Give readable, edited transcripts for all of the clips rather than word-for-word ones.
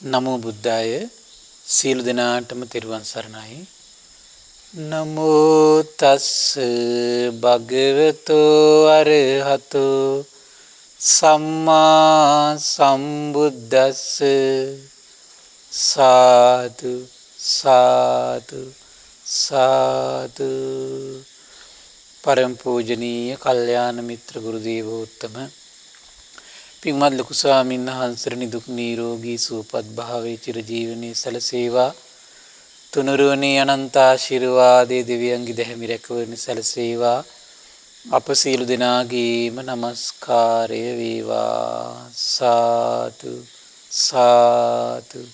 නමෝ බුද්දාය සීල දෙනාටම තෙරුවන් සරණයි. නමෝ තස් භගවතෝ අරහතෝ සම්මා සම්බුද්දස්ස සාදු සාදු සාදු. පරම පූජනීය කල්යාණ මිත්‍ර ගුරු දේවෝත්තම පින්වත් ලොකු ස්වාමීන් වහන්සේ නිදුක් නිරෝගී සුවපත් භාවයේ චිරජීවනයේ සැලසේවා. තුනුරුවනේ අනන්ත ආශිර්වාදයේ දෙවියන්ගේ දැහැමි රැකවරණ සැලසේවා. අප සියලු දෙනාගේම নমස්කාරය වේවා. සාදු සාදු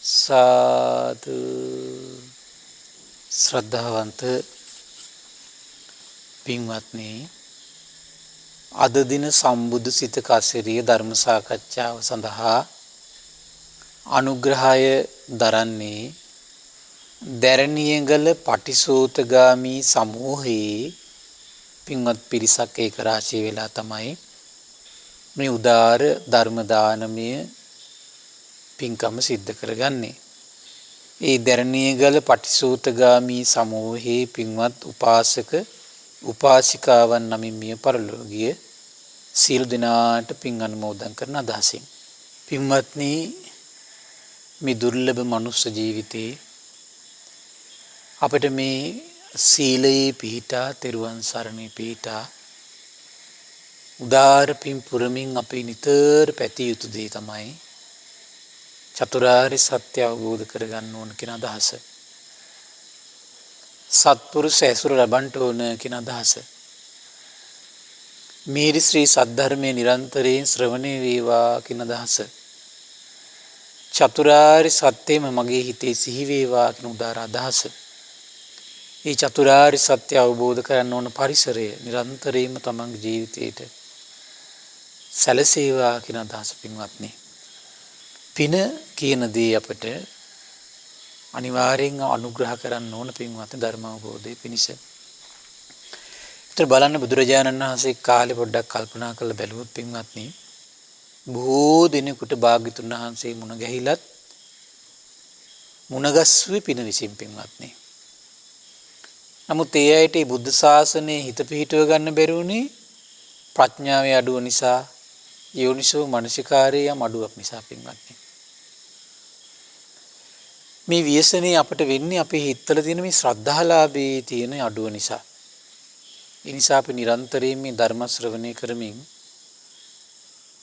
සාදු. ශ්‍රද්ධාවන්ත පින්වත්නි, අද දින සම්බුදු සිතක අසිරිය ධර්ම සාකච්ඡාව සඳහා අනුග්‍රහය දරන්නේ දැරණියගල පටිසෝතගාමී සමූහයේ පින්වත් පිරිසක් ඒක රාශී වෙලා තමයි මේ උදාර ධර්ම දානමය පින්කම සිද්ධ කරගන්නේ. ඒ දැරණියගල පටිසෝතගාමී සමූහයේ පින්වත් උපාසක උපාසිකාවන් නමින් මිය පරලොව ගිය සියලු දෙනාට පින් අනුමෝදන් කරන අදහසින්, පින්වත්නි, මේ දුර්ලභ මනුස්ස ජීවිතේ අපිට මේ සීලයේ පිහිටා තෙරුවන් සරණේ පිහිටා උදාර පින් පුරමින් අපි නිතර පැතිය යුතු දේ තමයි චතුරාර්ය සත්‍ය අවබෝධ කරගන්න ඕන කියන අදහස. සත්පුරුෂ ඇසුර ලබන්ට ඕන කියන අදහස. මේරි ශ්‍රී සද්ධර්මයේ නිරන්තරයෙන් ශ්‍රවණය වේවා කියන අදහස. චතුරාර්ය සත්‍යම මගේ හිතේ සිහි වේවා කියන උදාර අදහස. මේ චතුරාර්ය සත්‍ය අවබෝධ කරගන්න ඕන පරිසරය නිරන්තරයෙන්ම තමන්ගේ ජීවිතයට සැලසේවා කියන අදහස. පින්වත්නි, පින කියන දේ අපට අනිවාර්යෙන් අනුග්‍රහ කරන්න ඕන පින්වත් ධර්ම අවබෝධයේ පිණිස. ඒතර බලන්න බුදුරජාණන් වහන්සේ කාලේ පොඩ්ඩක් කල්පනා කරලා බැලුවොත් පින්වත්නි, බොහෝ දිනෙකට භාග්‍යතුන් වහන්සේ මුණ ගැහිලත් මුණගස්සුවේ පින විසින් පින්වත්නි. නමුත් ඒ ඇයිට බුද්ධ ශාසනයේ හිත පිහිටව ගන්න බැරි වුණේ ප්‍රඥාවේ අඩුව නිසා, යෝනිසෝ මනසිකාරයේ අඩුවක් නිසා පින්වත්නි. මේ ව්‍යසනේ අපට වෙන්නේ අපේ හිතවල තියෙන මේ ශ්‍රද්ධාලාභී තියෙන අඩුව නිසා. ඒ නිසා අපි නිරන්තරයෙන් මේ ධර්ම ශ්‍රවණය කරමින්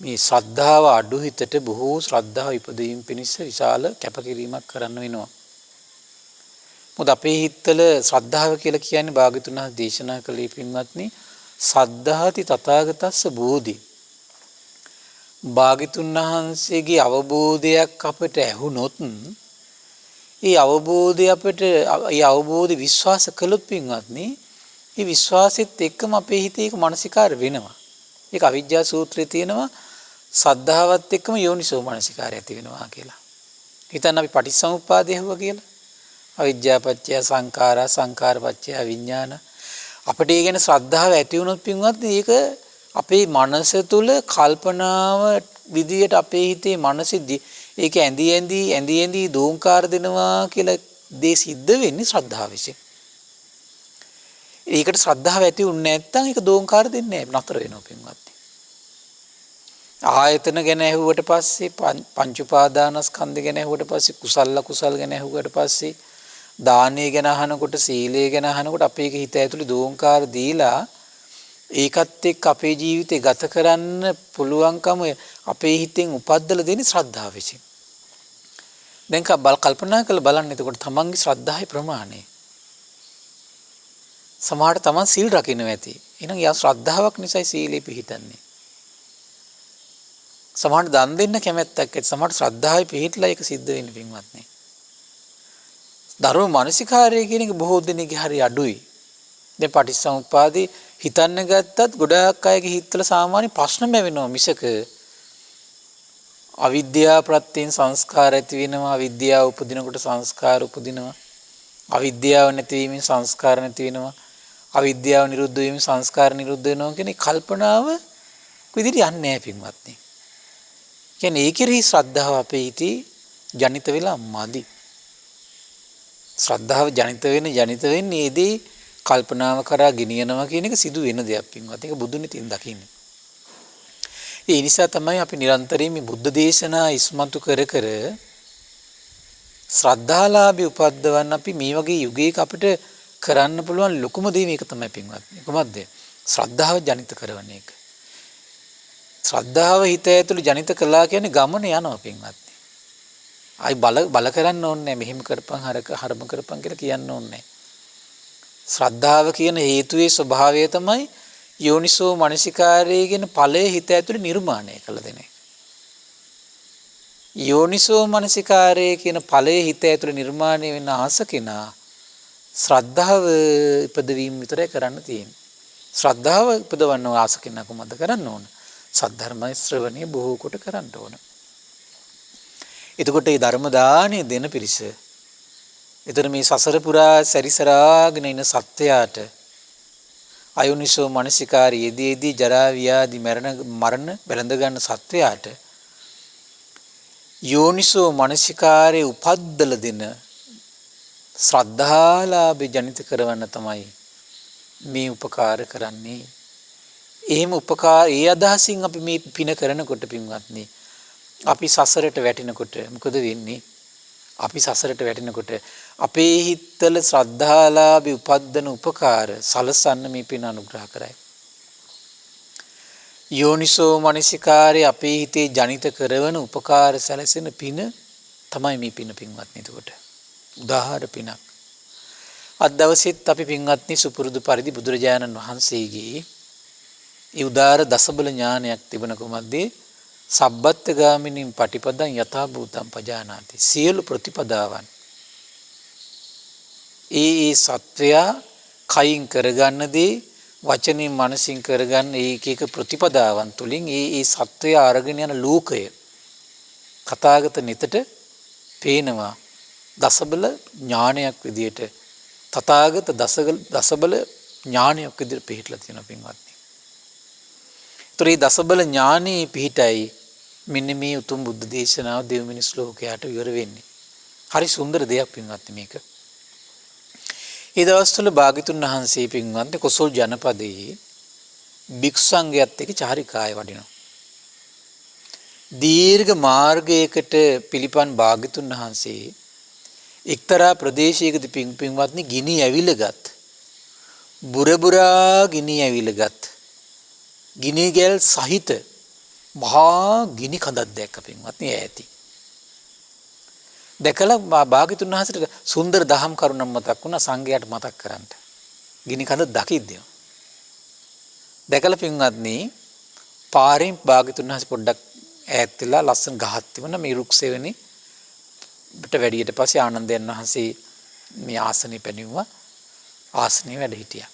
මේ ශ්‍රද්ධාව අඩු හිතට බොහෝ ශ්‍රද්ධාව ඉපදීම පිණිස විශාල කැපකිරීමක් කරන්න වෙනවා. මොකද අපේ හිතවල ශ්‍රද්ධාව කියලා කියන්නේ භාග්‍යතුන් වහන්සේ දේශනා කළේ පින්වත්නි, සද්ධාති තථාගතස්ස බෝධි. භාග්‍යතුන් වහන්සේගේ අවබෝධයක් අපට ඇහුනොත්, ඒ අවබෝධය අපට ඒ අවබෝධ විශ්වාස කළොත් පින්වත්නි, ඒ විශ්වාසෙත් එක්කම අපේ හිතේ ඒක මානසිකාර වෙනවා. ඒක අවිජ්ජා සූත්‍රයේ තියෙනවා, සද්ධාවත් එක්කම යෝනිසෝ මානසිකාරය ඇති වෙනවා කියලා. හිතන්න අපි පටිච්චසමුප්පාදය හුවා කියලා. අවිජ්ජා පත්‍ය සංඛාරා සංඛාර පත්‍ය විඥාන. අපිට ඒ ගැන ශ්‍රද්ධාව ඇති වුණොත් පින්වත්නි, ඒක අපේ මනස තුල කල්පනාව විදියට අපේ හිතේ මනසෙදී ඒක ඇඳි දෝංකාර දෙනවා කියලා දේ සිද්ධ වෙන්නේ ශ්‍රද්ධාව විසින්. ඒකට ශ්‍රද්ධාව ඇති වුනේ නැත්නම් ඒක දෝංකාර දෙන්නේ නැහැ, නතර වෙනවා පින්වත්නි. ආයතන ගැන ඇහුවට පස්සේ, පංච උපාදානස්කන්ධ ගැන ඇහුවට පස්සේ, කුසල ගැන ඇහුවට පස්සේ, දානය ගැන අහනකොට, සීලය ගැන අහනකොට අපේ හිත ඇතුලේ දෝංකාර දීලා ඒකත් එක්ක අපේ ජීවිතේ ගත කරන්න පුළුවන්කම අපේ හිතෙන් උපද්දලා දෙන්නේ ශ්‍රද්ධාව විසින්. දැන් කල්පනා කරලා බලන්න එතකොට තමන්ගේ ශ්‍රද්ධාවේ ප්‍රමාණය. සමහරට තමන් සීල් රකින්න ඇති. එහෙනම් යා ශ්‍රද්ධාවක් නිසායි සීලෙ පිහිටන්නේ. සමහරට දන් දෙන්න කැමැත්තක් ඇති. සමහරට ශ්‍රද්ධාවේ පිහිටලා ඒක සිද්ධ වෙන්නේ පින්වත්නි. ධර්ම මානසිකාරය කියන එක බොහෝ දෙනෙක්ගේ හරි අඩුයි. දැන් පටිච්චසමුප්පාදේ හිතන්න ගත්තත් ගොඩාක් අයගේ හිතවල සාමාන්‍ය ප්‍රශ්නම වෙනවා මිසක අවිද්‍යාව ප්‍රත්‍යයෙන් සංස්කාර ඇති වෙනවා, අවිද්‍යාව උපදිනකොට සංස්කාර උපදිනවා, අවිද්‍යාව නැතිවීමෙන් සංස්කාර නැති වෙනවා, අවිද්‍යාව නිරුද්ධ වීමෙන් සංස්කාර නිරුද්ධ වෙනවා කියන කල්පනාව විදිහට යන්නේ නැහැ පින්වත්නි. කියන්නේ ඒකෙහි ශ්‍රද්ධාව අපේ හිතේ ජනිත වෙලා මදි. ශ්‍රද්ධාව ජනිත වෙන්නේ ඒදී කල්පනාව කරා ගෙනියනවා කියන එක සිදු වෙන දෙයක් පින්වත්. ඒක බුදුන් ඉතින් දකින්නේ. ඒ නිසා තමයි අපි නිරන්තරයෙන් මේ බුද්ධ දේශනා ඉස්මතු කර කර ශ්‍රද්ධාලාභී උපද්දවන්න අපි මේ වගේ යුගයක අපිට කරන්න පුළුවන් ලොකුම දේ මේක තමයි පින්වත්. කොහොමද? ශ්‍රද්ධාව ජනිත කරවන එක. ශ්‍රද්ධාව හිත ඇතුළේ ජනිත කළා කියන්නේ ගමන යනවා පින්වත්. ආයි බල කරන්න ඕනේ නැහැ. මෙහෙම කරපන් හරම කරපන් කියලා කියන්න ඕනේ නැහැ. ශ්‍රද්ධාව කියන හේතුවේ ස්වභාවය තමයි යෝනිසෝ මනසිකාරයේ කියන ඵලයේ හිත ඇතුළේ නිර්මාණය කළ දෙන එක. යෝනිසෝ මනසිකාරයේ කියන ඵලයේ හිත ඇතුළේ නිර්මාණය වෙන ආසකිනා ශ්‍රද්ධාව ඉපදවීම විතරයි කරන්න තියෙන්නේ. ශ්‍රද්ධාව ඉපදවන්න ආසකිනා කොහොමද කරන්න ඕන? සද්ධර්ම ශ්‍රවණය බොහෝ කොට කරන්න ඕන. එතකොට මේ ධර්ම දාණය දෙන පිරිස එතන මේ සසර පුරා සැරිසරාගෙන ඉන සත්‍යයට අයෝනිසෝ මනසිකාරයේදී ජරා ව්‍යාධි මරණ බැලඳ ගන්න සත්‍යයට යෝනිසෝ මනසිකාරයේ උපද්දල දෙන ශ්‍රද්ධාලාභේ ජනිත කරවන්න තමයි මේ උපකාර කරන්නේ. එහෙම ඒ අදහසින් අපි මේ පින කරනකොට පින්වත්නි අපි සසරට වැටෙනකොට මොකද වෙන්නේ? අපි සසරට වැටෙනකොට අපේ හිතවල ශ්‍රද්ධාලාභී උපද්දන උපකාර සලසන්න මේ පින අනුග්‍රහ කරයි. යෝනිසෝ මනසිකාරය අපේ හිතේ ජනිත කරවන උපකාර සැලසෙන පින තමයි මේ පින පින්වත්නි. එතකොට උදාහරණ පිනක්. අද දවසෙත් අපි පින්වත්නි සුපුරුදු පරිදි බුදුරජාණන් වහන්සේගේ ඒ උදාර දසබල ඥානයක් තිබෙන කොමද්ද? සබ්බත් ගාමිනීන් පටිපදං යථා භූතං පජානාති. සියලු ප්‍රතිපදාවන් ඒ සත්වයා කයින් කරගන්න දේ වචනින් මනසින් කරගන්න ඒක ප්‍රතිපදාවන් තුලින් ඒ සත්වයා අරගෙන යන ලෝකය කථාගත නෙතට පේනවා දසබල ඥානයක් විදියට තථාගත දසබල ඥානයක් විදියට පිළිట్లా තියෙනවා පින්වත්නි. ඒතරේ දසබල ඥානේ පිහිටයි මෙන්න මේ උතුම් බුද්ධ දේශනාව දෙව් මිනිස් ලෝකයට විවර වෙන්නේ. හරි සුන්දර දෙයක් පින්වත්නි මේක. ඒ දවස්වල භාග්‍යතුන් වහන්සේ පින්වත්නි කොසල් ජනපදයේ භික්ෂු සංඝයාත් එක්ක චාරිකාය වඩිනවා. දීර්ඝ මාර්ගයකට පිළිපන් භාග්‍යතුන් වහන්සේ එක්තරා ප්‍රදේශයකදී පින්වත්නි ගිනි ඇවිලගත් බුරබුරා ගිනි ඇවිලගත් ගිනි ගැල් සහිත මහා ගිනි කඳක් දැක්ක පින්වත්නි ඈති. දැකලා භාග්‍යතුන් වහන්සේට සුන්දර දහම් කරුණක් මතක් වුණා සංඝයාට මතක් කරන්න. ගිනි කඳ දකිද්දී. දැකලා පින්වත්නි පාරෙන් භාග්‍යතුන් වහන්සේ පොඩ්ඩක් ඈත් වෙලා ලස්සන ගහක් තිබුණා මේ රුක්සෙවෙනි පිට වැඩියට පස්සේ ආනන්දයන් වහන්සේ මේ ආසනෙ පැනෙවුවා. ආසනෙ වැඩ හිටියා.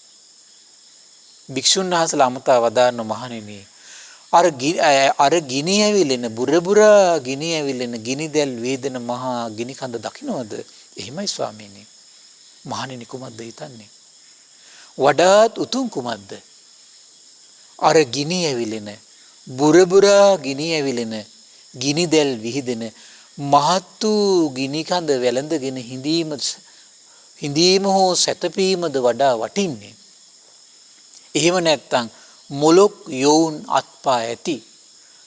භික්ෂුන් වහන්සේලා අමතා වදාන්න මහණෙනි අර ගිනි ඇවිලෙන බුරබුරා ගිනි ඇවිලෙන ගිනි දැල් වේදන මහා ගිනි කඳ දකින්නවද? එහෙමයි ස්වාමීනි. මහණෙනි කුමක්ද හිතන්නේ? වඩාත් උතුම් කුමක්ද? අර ගිනි ඇවිලෙන බුරබුරා ගිනි ඇවිලෙන ගිනි දැල් විහිදෙන මහත් වූ ගිනි කඳ වැළඳගෙන හිඳීම හෝ සැතපීමද වඩා වටින්නේ. එහෙම නැත්නම් මොලොක් යෝන් අත්පා ඇති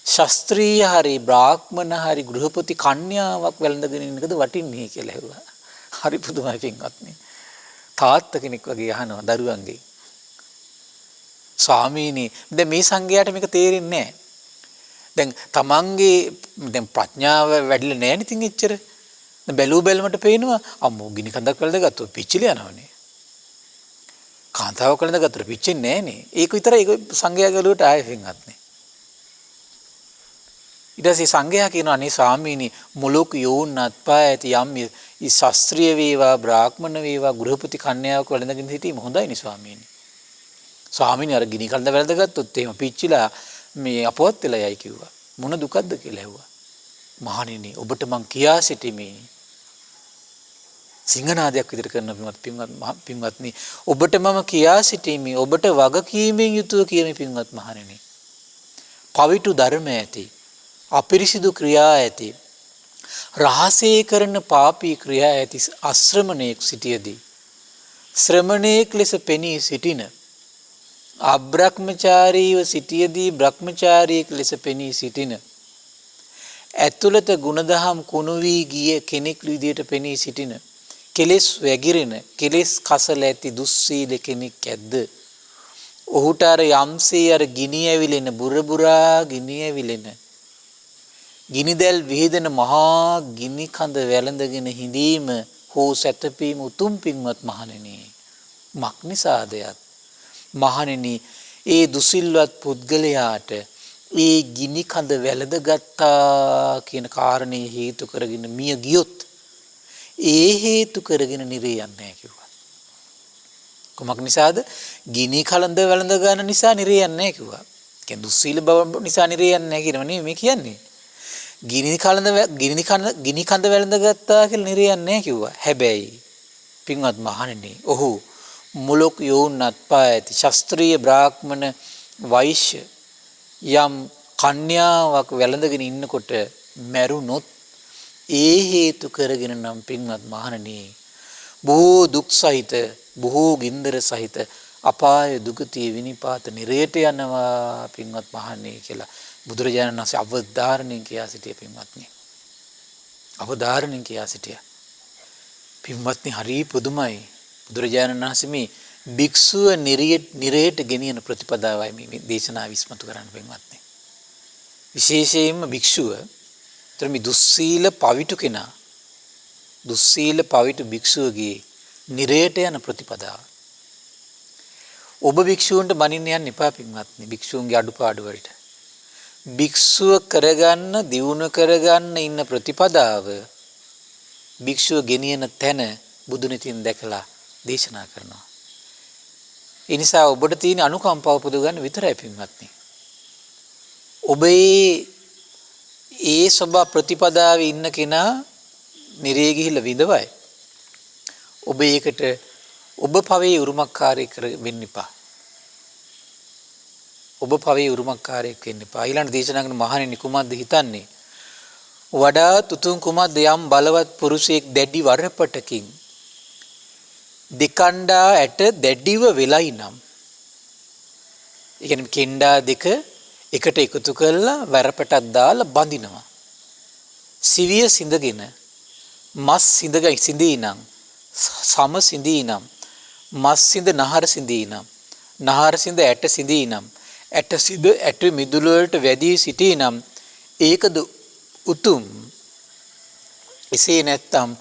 ශාස්ත්‍රීය හරි බ්‍රාහ්මණ හරි ගෘහපති කන්‍යාවක් වැළඳගෙන ඉන්නකද වටින්නේ කියලා ඇහුවා. හරි පුදුමයි පින්වත්නි. තාත්තා කෙනෙක් වගේ අහනවා දරුවන්ගේ. ස්වාමීනි දැන් මේ සංඝයාට මේක තේරෙන්නේ නැහැ. දැන් තමන්ගේ දැන් ප්‍රඥාව වැඩිලා නැහැ නේ ඉතින් එච්චර. දැන් බැලුව බැලමට පේනවා අම්මෝ ගිනි කඳක් වැළඳගත්තොත් පිච්චිලා යනවනේ. කාන්තාවක් වැළඳගත්තොත් පිච්චෙන්නේ නැහනේ. ඒක විතරයි ඒක සංඝයා ගලුවට ආයෙ පින්වත් නේ. ඊට පස්සේ සංඝයා කියනවා අනේ ස්වාමීනි මුලොක් යෝන් අත්පා ඇති යම් ඊ ශාස්ත්‍රීය වේවා බ්‍රාහ්මණ වේවා ගෘහපති කන්‍යාවක් වැළඳගෙන සිටීම හොඳයිනේ ස්වාමීනි. ස්වාමීනි අර ගිනි කඳ වැළඳගත්තොත් එහෙම පිච්චිලා මේ අපවත් වෙලා යයි කිව්වා. මොන දුකක්ද කියලා ඇහුවා. මහණෙනි ඔබට මං කියා සිටිමි. සිංහනාදයක් විතර කරන පින්වත්නි ඔබට මම කියා සිටිමි. ඔබට වගකීමෙන් යුතුව කියමි පින්වත් මහණෙනි. පවිතු ධර්ම ඇති අපිරිසිදු ක්‍රියා ඇති රහසේ කරන පාපී ක්‍රියා ඇති අශ්‍රමණයෙක් සිටියදී ශ්‍රමණයෙක් ලෙස පෙනී සිටින අබ්‍රහ්මචාරීව සිටියදී බ්‍රහ්මචාරියෙක් ලෙස පෙනී සිටින ඇතුළත ගුණදහම් කුණු වී ගිය කෙනෙක් විදියට පෙනී සිටින කෙලෙස් වැగిරෙන කෙලෙස් කසල ඇති දුස්සීල කෙනෙක් ඇද්ද? ඔහුට අර යම්සේ අර ගිනි ඇවිලෙන බුරබුරා ගිනි ඇවිලෙන ගිනිදැල් විහිදෙන මහා ගිනි කඳ වැළඳගෙන හිඳීම හෝ සැතපීම උතුම් පින්වත් මහණෙනි. මක් නිසාදයත් මහණෙනි ඒ දුසිල්වත් පුද්ගලයාට ඒ ගිනි කඳ වැළඳගත්තා කියන කාරණේ හේතු කරගෙන මිය ගියොත් ඒ හේතු කරගෙන නිරේ යන්නේ නැහැ කිව්වා. කොමක් නිසාද? ගිනි කඳ වැළඳ ගන්න නිසා නිරේ යන්නේ නැහැ කිව්වා. කියන්නේ දුස්සීල බව නිසා නිරේ යන්නේ නැහැ කියනව නෙමෙයි මේ කියන්නේ. ගිනි කඳ වැළඳගත්තා කියලා නිරේ යන්නේ නැහැ කිව්වා. හැබැයි පින්වත් මහණෙනි ඔහු මුලක් යෝන් අත්පා ඇති ශාස්ත්‍රීය බ්‍රාහ්මණ වෛශ්‍ය යම් කන්‍යාවක් වැළඳගෙන ඉන්නකොට මැරුණොත් ඒ හේතු කරගෙන නම් පින්වත් මහණෙනි බොහෝ දුක් සහිත බොහෝ ගින්දර සහිත අපාය දුගතිය විනිපාත නිරේට යනවා පින්වත් මහණෙනි කියලා බුදුරජාණන් වහන්සේ අවධාරණයෙන් කියා සිටිය පින්වත්නි. අවධාරණයෙන් කියා සිටියා. පින්වත්නි හරි පුදුමයි. බුදුරජාණන් වහන්සේ මේ භික්ෂුව නිරේට ගෙනියන ප්‍රතිපදාවයි මේ දේශනාව විස්මතු කරන්න පින්වත්නි. විශේෂයෙන්ම භික්ෂුව මේ දුස්සීල පවිතු කෙනා දුස්සීල පවිතු භික්ෂුවගේ නිරේට යන ප්‍රතිපදාව. ඔබ භික්ෂූන්ට බනින්න යන්න එපා පින්වත්නි භික්ෂූන්ගේ අඩුපාඩු වලට. භික්ෂුව කරගන්න දියුණු කරගන්න ඉන්න ප්‍රතිපදාව භික්ෂුව ගෙනියන තැන බුදුනිතින් දැකලා දේශනා කරනවා. ඒ නිසා ඔබට තියෙන අනුකම්පාව පුදු ගන්න විතරයි පින්වත්නි. ඔබ ඒ සබා ප්‍රතිපදාවේ ඉන්න කෙනා නිරේ ගිහිල්ලා විඳවයි. ඔබ ඒකට ඔබ පවේ උරුමකාරී කර වෙන්න එපා. ඔබ පවේ උරුමකාරයෙක් වෙන්න එපා. ඊළඟ දේශනා කරන මහණෙනි කුමක්ද හිතන්නේ? වඩා තුතුම් කුමක්ද යම් බලවත් පුරුෂයෙක් දැඩි වරපටකින් දෙකණ්ඩා ඇට දැඩිව වෙලයි නම්. ඒ කියන්නේ කෙන්ඩා දෙක එකට එකතු කරලා වරපටක් දාලා බඳිනවා. සිවිය සිඳගෙන මස් සිඳී නම් සම සිඳී නම් මස් සිඳ නහර සිඳී නම් නහර සිඳ ඇට සිඳී නම් ඇට සිඳ ඇට මිදුළු වලට වැදී සිටී නම් ඒකද උතුම්. එසේ නැත්නම්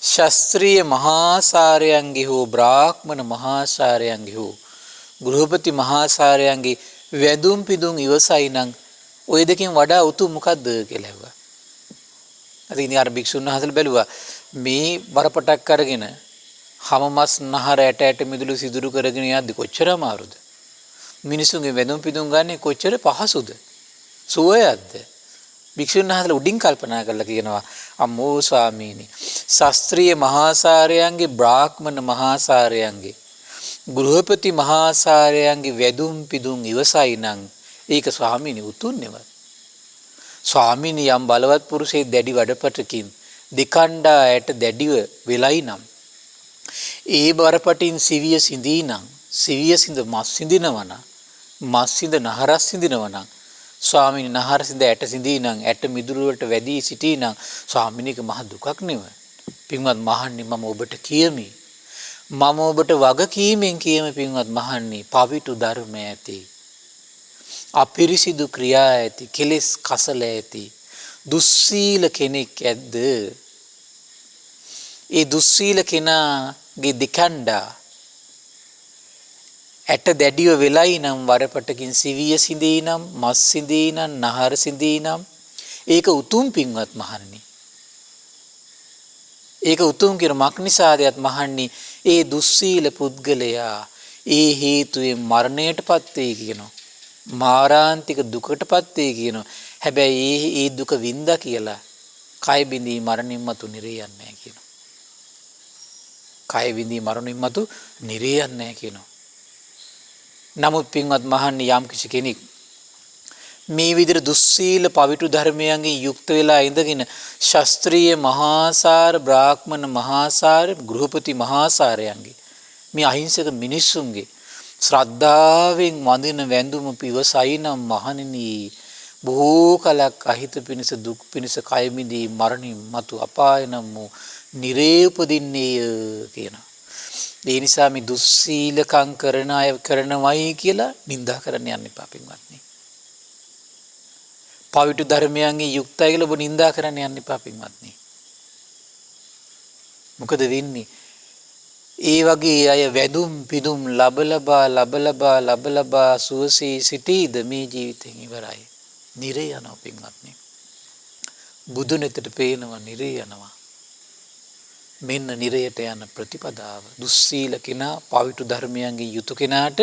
ශාස්ත්‍රීය මහාසාරයන්ගේ හෝ බ්‍රාහ්මණ මහාසාරයන්ගේ හෝ ගෘහපති මහාසාරයන්ගේ වැදුම් පිදුම් ඉවසයි නම් ওই දෙකෙන් වඩා උතුම් මොකද්ද කියලා ඇහුවා. ඉතින් අර භික්ෂුන් වහන්සේලා බැලුවා මේ බරපටක් අරගෙන හැම මස් නහර ඇට ඇට මිදුළු සිදුරු කරගෙන යද්දි කොච්චර අමාරුද? මිනිසුන්ගේ වැදුම් පිදුම් ගන්නේ කොච්චර පහසුද? සුවයක්ද? භික්ෂුන් වහන්සේලා උඩින් කල්පනා කරලා කියනවා අම්මෝ ස්වාමීනි ශාස්ත්‍රීය මහාසාරයන්ගේ බ්‍රාහ්මණ මහාසාරයන්ගේ ගෘහපති මහාසාරයන්ගේ වැදුම් පිදුම් ඉවසයි නම් ඒක ස්වාමීනි උතුම් නෙව. ස්වාමීනි යම් බලවත් පුරුෂයෙක් දැඩි වඩපටකින් දෙකණ්ඩා ඇට දැඩිව වෙලයි නම් ඒ බරපටින් සිවිය සිඳී නම් සිවිය සිඳ මස් සිඳිනවා නම් මස් සිඳ නහරස් සිඳිනවා නම් ස්වාමීනි නහර සිඳ ඇට සිඳී නම් ඇට මිදුළු වලට වැදී සිටී නම් ස්වාමීනික මහ දුකක් නෙව. පින්වත් මහන්නි මම ඔබට කියමි. මම ඔබට වගකීමෙන් කියමි පින්වත් මහන්නි පවිතු ධර්ම ඇති. අපිරිසිදු ක්‍රියා ඇති කෙලෙස් කසල ඇති දුස්සීල කෙනෙක් ඇද්ද? ඒ දුස්සීල කෙනාගේ දෙකණ්ඩා ඇට දැඩිව වෙලයි නම් වරපටකින් සිවිය සිඳී නම් මස් සිඳී නම් නහර සිඳී නම් ඒක උතුම් පින්වත් මහණනි. ඒක උතුම් කියන මක් නිසාදයත් මහණනි ඒ දුස්සීල පුද්ගලයා ඒ හේතුයෙන් මරණයටපත් වේ කියනවා. මාරාන්තික දුකටපත් වේ කියනවා. හැබැයි ඒ දුක වින්දා කියලා කය බිඳී මරණින් මතු නිරේ යන්නේ නැහැ කියනවා. කය බිඳී මරණින් මතු නිරේ යන්නේ නැහැ කියනවා. නමුත් පින්වත් මහන්නේ යම් කිසි කෙනෙක් මේ විදිහට දුස්සීල පවිටු ධර්මයන්ගෙන් යුක්ත වෙලා ඉඳගෙන ශාස්ත්‍රීය මහාසාර බ්‍රාහ්මණ මහාසාර ගෘහපති මහාසාරයන්ගේ මේ අහිංසක මිනිස්සුන්ගේ ශ්‍රද්ධාවෙන් වඳින වැඳුම පිවසයි නම් මහණෙනි බොහෝ කලක් අහිත පිණිස දුක් පිණිස කය මිදී මරණින් මතු අපාය නම් වූ නිරේ උපදින්නේය කියනවා. ඒ නිසා මේ දුස්සීලකම් කරන අය කරනවයි කියලා නිඳා කරන්න යන්න එපා පින්වත්නි. පවිතු ධර්මයන්ගේ යුක්තයි කියලා ඔබ නිඳා කරන්න යන්න එපා පින්වත්නි. මොකද වෙන්නේ? ඒ වගේ අය වැදුම් පිදුම් ලබලබා සුවසේ සිටීද මේ ජීවිතෙන් ඉවරයි. නිරේ යනවා පින්වත්නි. බුදුනෙතට පේනවා නිරේ යනවා. මෙන්න නිරයට යන ප්‍රතිපදාව. දුස්සීල කෙනා පවිතු ධර්මයන්ගේ යුතු කෙනාට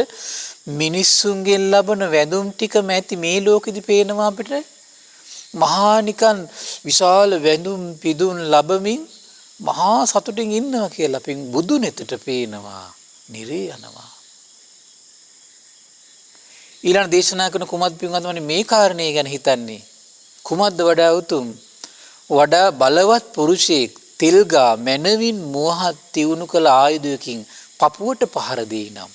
මිනිස්සුන්ගෙන් ලබන වැඳුම් ටිකම ඇති මේ ලෝකෙදි පේනවා අපිට. මහා නිකන් විශාල වැඳුම් පිදුම් ලැබමින් මහා සතුටින් ඉන්නවා කියලා පින් බුදුනෙතට පේනවා නිරේ යනවා. ඊළඟ දේශනා කරන කුමත් පින්වත්නි මේ කාරණේ ගැන හිතන්නේ කුමද්ද වඩා උතුම් වඩා බලවත් පුරුෂයෙක් තෙල්ගා මනවින් මෝහත් තියුණු කළ ආයුධයකින් පපුවට පහර දෙයිනම්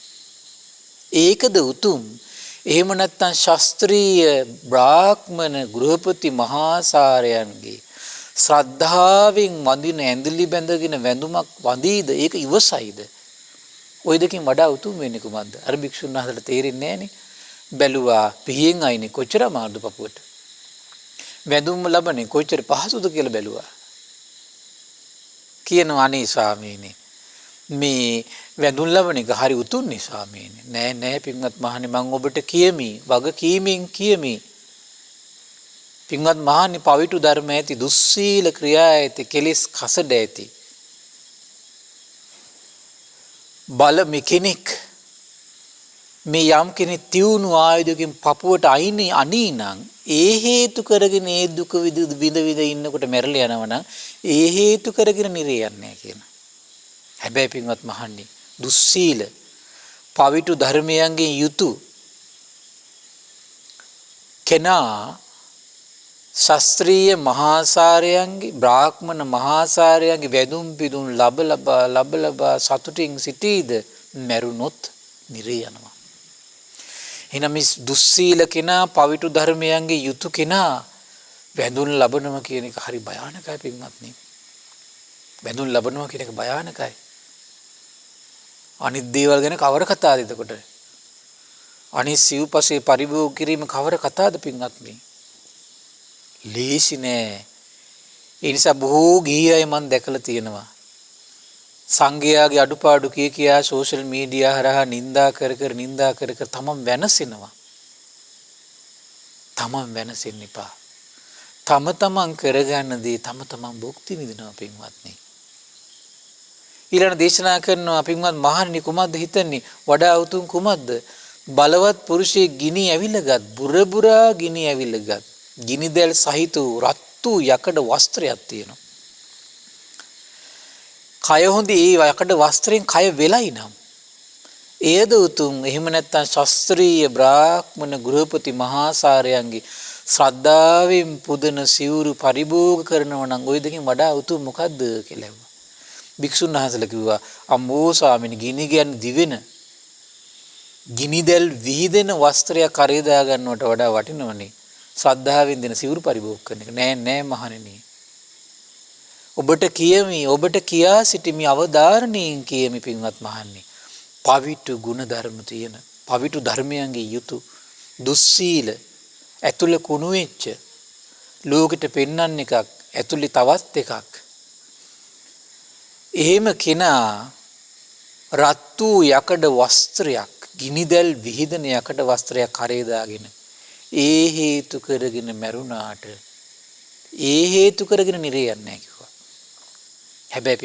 ඒකද උතුම්. එහෙම නැත්නම් ශාස්ත්‍රීය බ්‍රාහ්මණ ගෘහපති මහාසාරයන්ගේ ශ්‍රද්ධාවෙන් වඳින ඇඳලි බැඳගෙන වැඳුමක් වඳීද ඒක ඉවසයිද? ওই දෙකෙන් වඩා උතුම් වෙන්නේ කුමක්ද? අර භික්ෂුන් වහන්සේට තේරෙන්නේ නැහනේ. බැලුවා පිහින් අයිනේ කොච්චර අමාරුද පපුවට. වැඳුම් ලබන්නේ කොච්චර පහසුද කියලා බැලුවා. කියනවා අනේ ස්වාමීනි මේ වැඳුම් ලබන එක හරි උතුම් නේ ස්වාමීනි. නෑ පින්වත් මහණනි මම ඔබට කියමි වග කීමෙන් කියමි. පින්වත් මහණනි පවිතු ධර්ම ඇති දුස්සීල ක්‍රියා ඇති කෙලෙස් කසඩ ඇති බල මෙකෙනෙක් මේ යම් කෙනෙක් තියුණු ආයුධකින් පපුවට අනීනම් ඒ හේතු කරගෙන ඒ දුක විඳ ඉන්නකොට මැරලා යනවනම් ඒ හේතු කරගෙන නිරේ යන්නේ කියන. හැබැයි පින්වත් මහණනි දුස්සීල පවිතු ධර්මයන්ගෙන් යුතු කෙනා ශාස්ත්‍රීය මහාසාරයන්ගේ බ්‍රාහ්මණ මහාසාරයන්ගේ වැඳුම් පිදුම් ලබලබා සතුටින් සිටීද මැරුණොත් නිරේ යනවා. එහෙනම් මේ දුස්සීල කෙනා පවිතු ධර්මයන්ගේ යුතු කෙනා වැඳුම් ලබනවා කියන එක හරි භයානකයි පින්වත්නි. වැඳුම් ලබනවා කියන එක භයානකයි. අනිත් දේවල් ගැන කවර කතාවද එතකොට? අනිත් සිව්පසේ පරිභෝග කිරීම කවර කතාවද පින්වත්නි? ලේසි නෑ. ඒ නිසා බොහෝ ගිහි අය මම දැකලා තියෙනවා. සංඝයාගේ අඩුපාඩු කියා සෝෂල් මීඩියා හරහා නිඳා කර තමන් වෙනසෙනවා. තමන් වෙනසෙන්න එපා. තමන් කරගන්න දේ තමන් භුක්ති විඳිනවා පින්වත්නි. ඊළඟ දේශනා කරනවා පින්වත් මහණනි කුමක්ද හිතන්නේ වඩා උතුම් කුමක්ද? බලවත් පුරුෂයෙක් ගිනි ඇවිලගත් බුරබුරා ගිනි ඇවිලගත් ගිනිදැල් සහිත රත්තු යකඩ වස්ත්‍රයක් තියෙනවා. කය හොඳි ඒ යකඩ වස්ත්‍රයෙන් කය වෙලයි නම් ඒද උතුම්. එහෙම නැත්නම් ශාස්ත්‍රීය බ්‍රාහ්මණ ගෘහපති මහාසාරයන්ගේ ශ්‍රද්ධාවෙන් පුදන සිවුරු පරිභෝග කරනවා නම් ওই දෙකෙන් වඩා උතුම් මොකද්ද කියලා ඇහුවා. භික්ෂුන් වහන්සේලා කිව්වා අම්මෝ ස්වාමීනි ගිනි කියන්නේ දිවෙන ගිනිදැල් විහිදෙන වස්ත්‍රයක් කරේ දා ගන්නවට වඩා වටිනවනේ ශ්‍රද්ධාවෙන් දෙන සිවුරු පරිභෝග කරන එක. නෑ මහණෙනි. ඔබට කියමි ඔබට කියා සිටිමි අවධාරණයෙන් කියමි පින්වත් මහණනි. පවිතු ගුණ ධර්ම තියෙන පවිතු ධර්මයන්ගේ යුතු දුස්සීල ඇතුළ කුණු වෙච්ච ලෝකෙට පෙන්වන්න එකක් ඇතුළේ තවත් එකක්. එහෙම කෙනා රත් වූ යකඩ වස්ත්‍රයක් ගිනිදැල් විහිදෙන යකඩ වස්ත්‍රයක් කරේ දාගෙන ඒ හේතු කරගෙන මැරුණාට ඒ හේතු කරගෙන නිරේ යන්නේ නැහැ කිව්වා. හැබැයි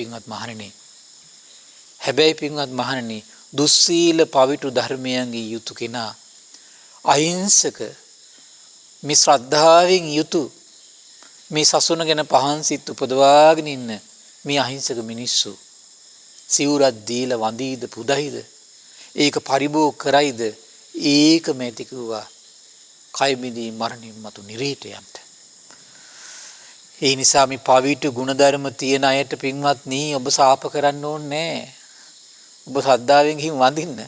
පින්වත් මහණනි දුස්සීල පවිතු ධර්මයන්ගේ යුතු කෙනා අහිංසක මේ ශ්‍රද්ධාවෙන් යුතු මේ සසුන ගැන පහන් සිත් උපදවාගෙන ඉන්න මේ අහිංසක මිනිස්සු සිවුරක් දීලා වඳීද පුදයිද ඒක පරිභෝග කරයිද ඒකම ඇති කිව්වා කය මිදී මරණින් මතු නිරේට යන්න. ඒ නිසා මේ පවිතු ගුණධර්ම තියෙන අයට පින්වත්නි ඔබ සාප කරන්න ඕනේ නැහැ. ඔබ ශ්‍රද්ධාවෙන් ගිහින් වඳින්න.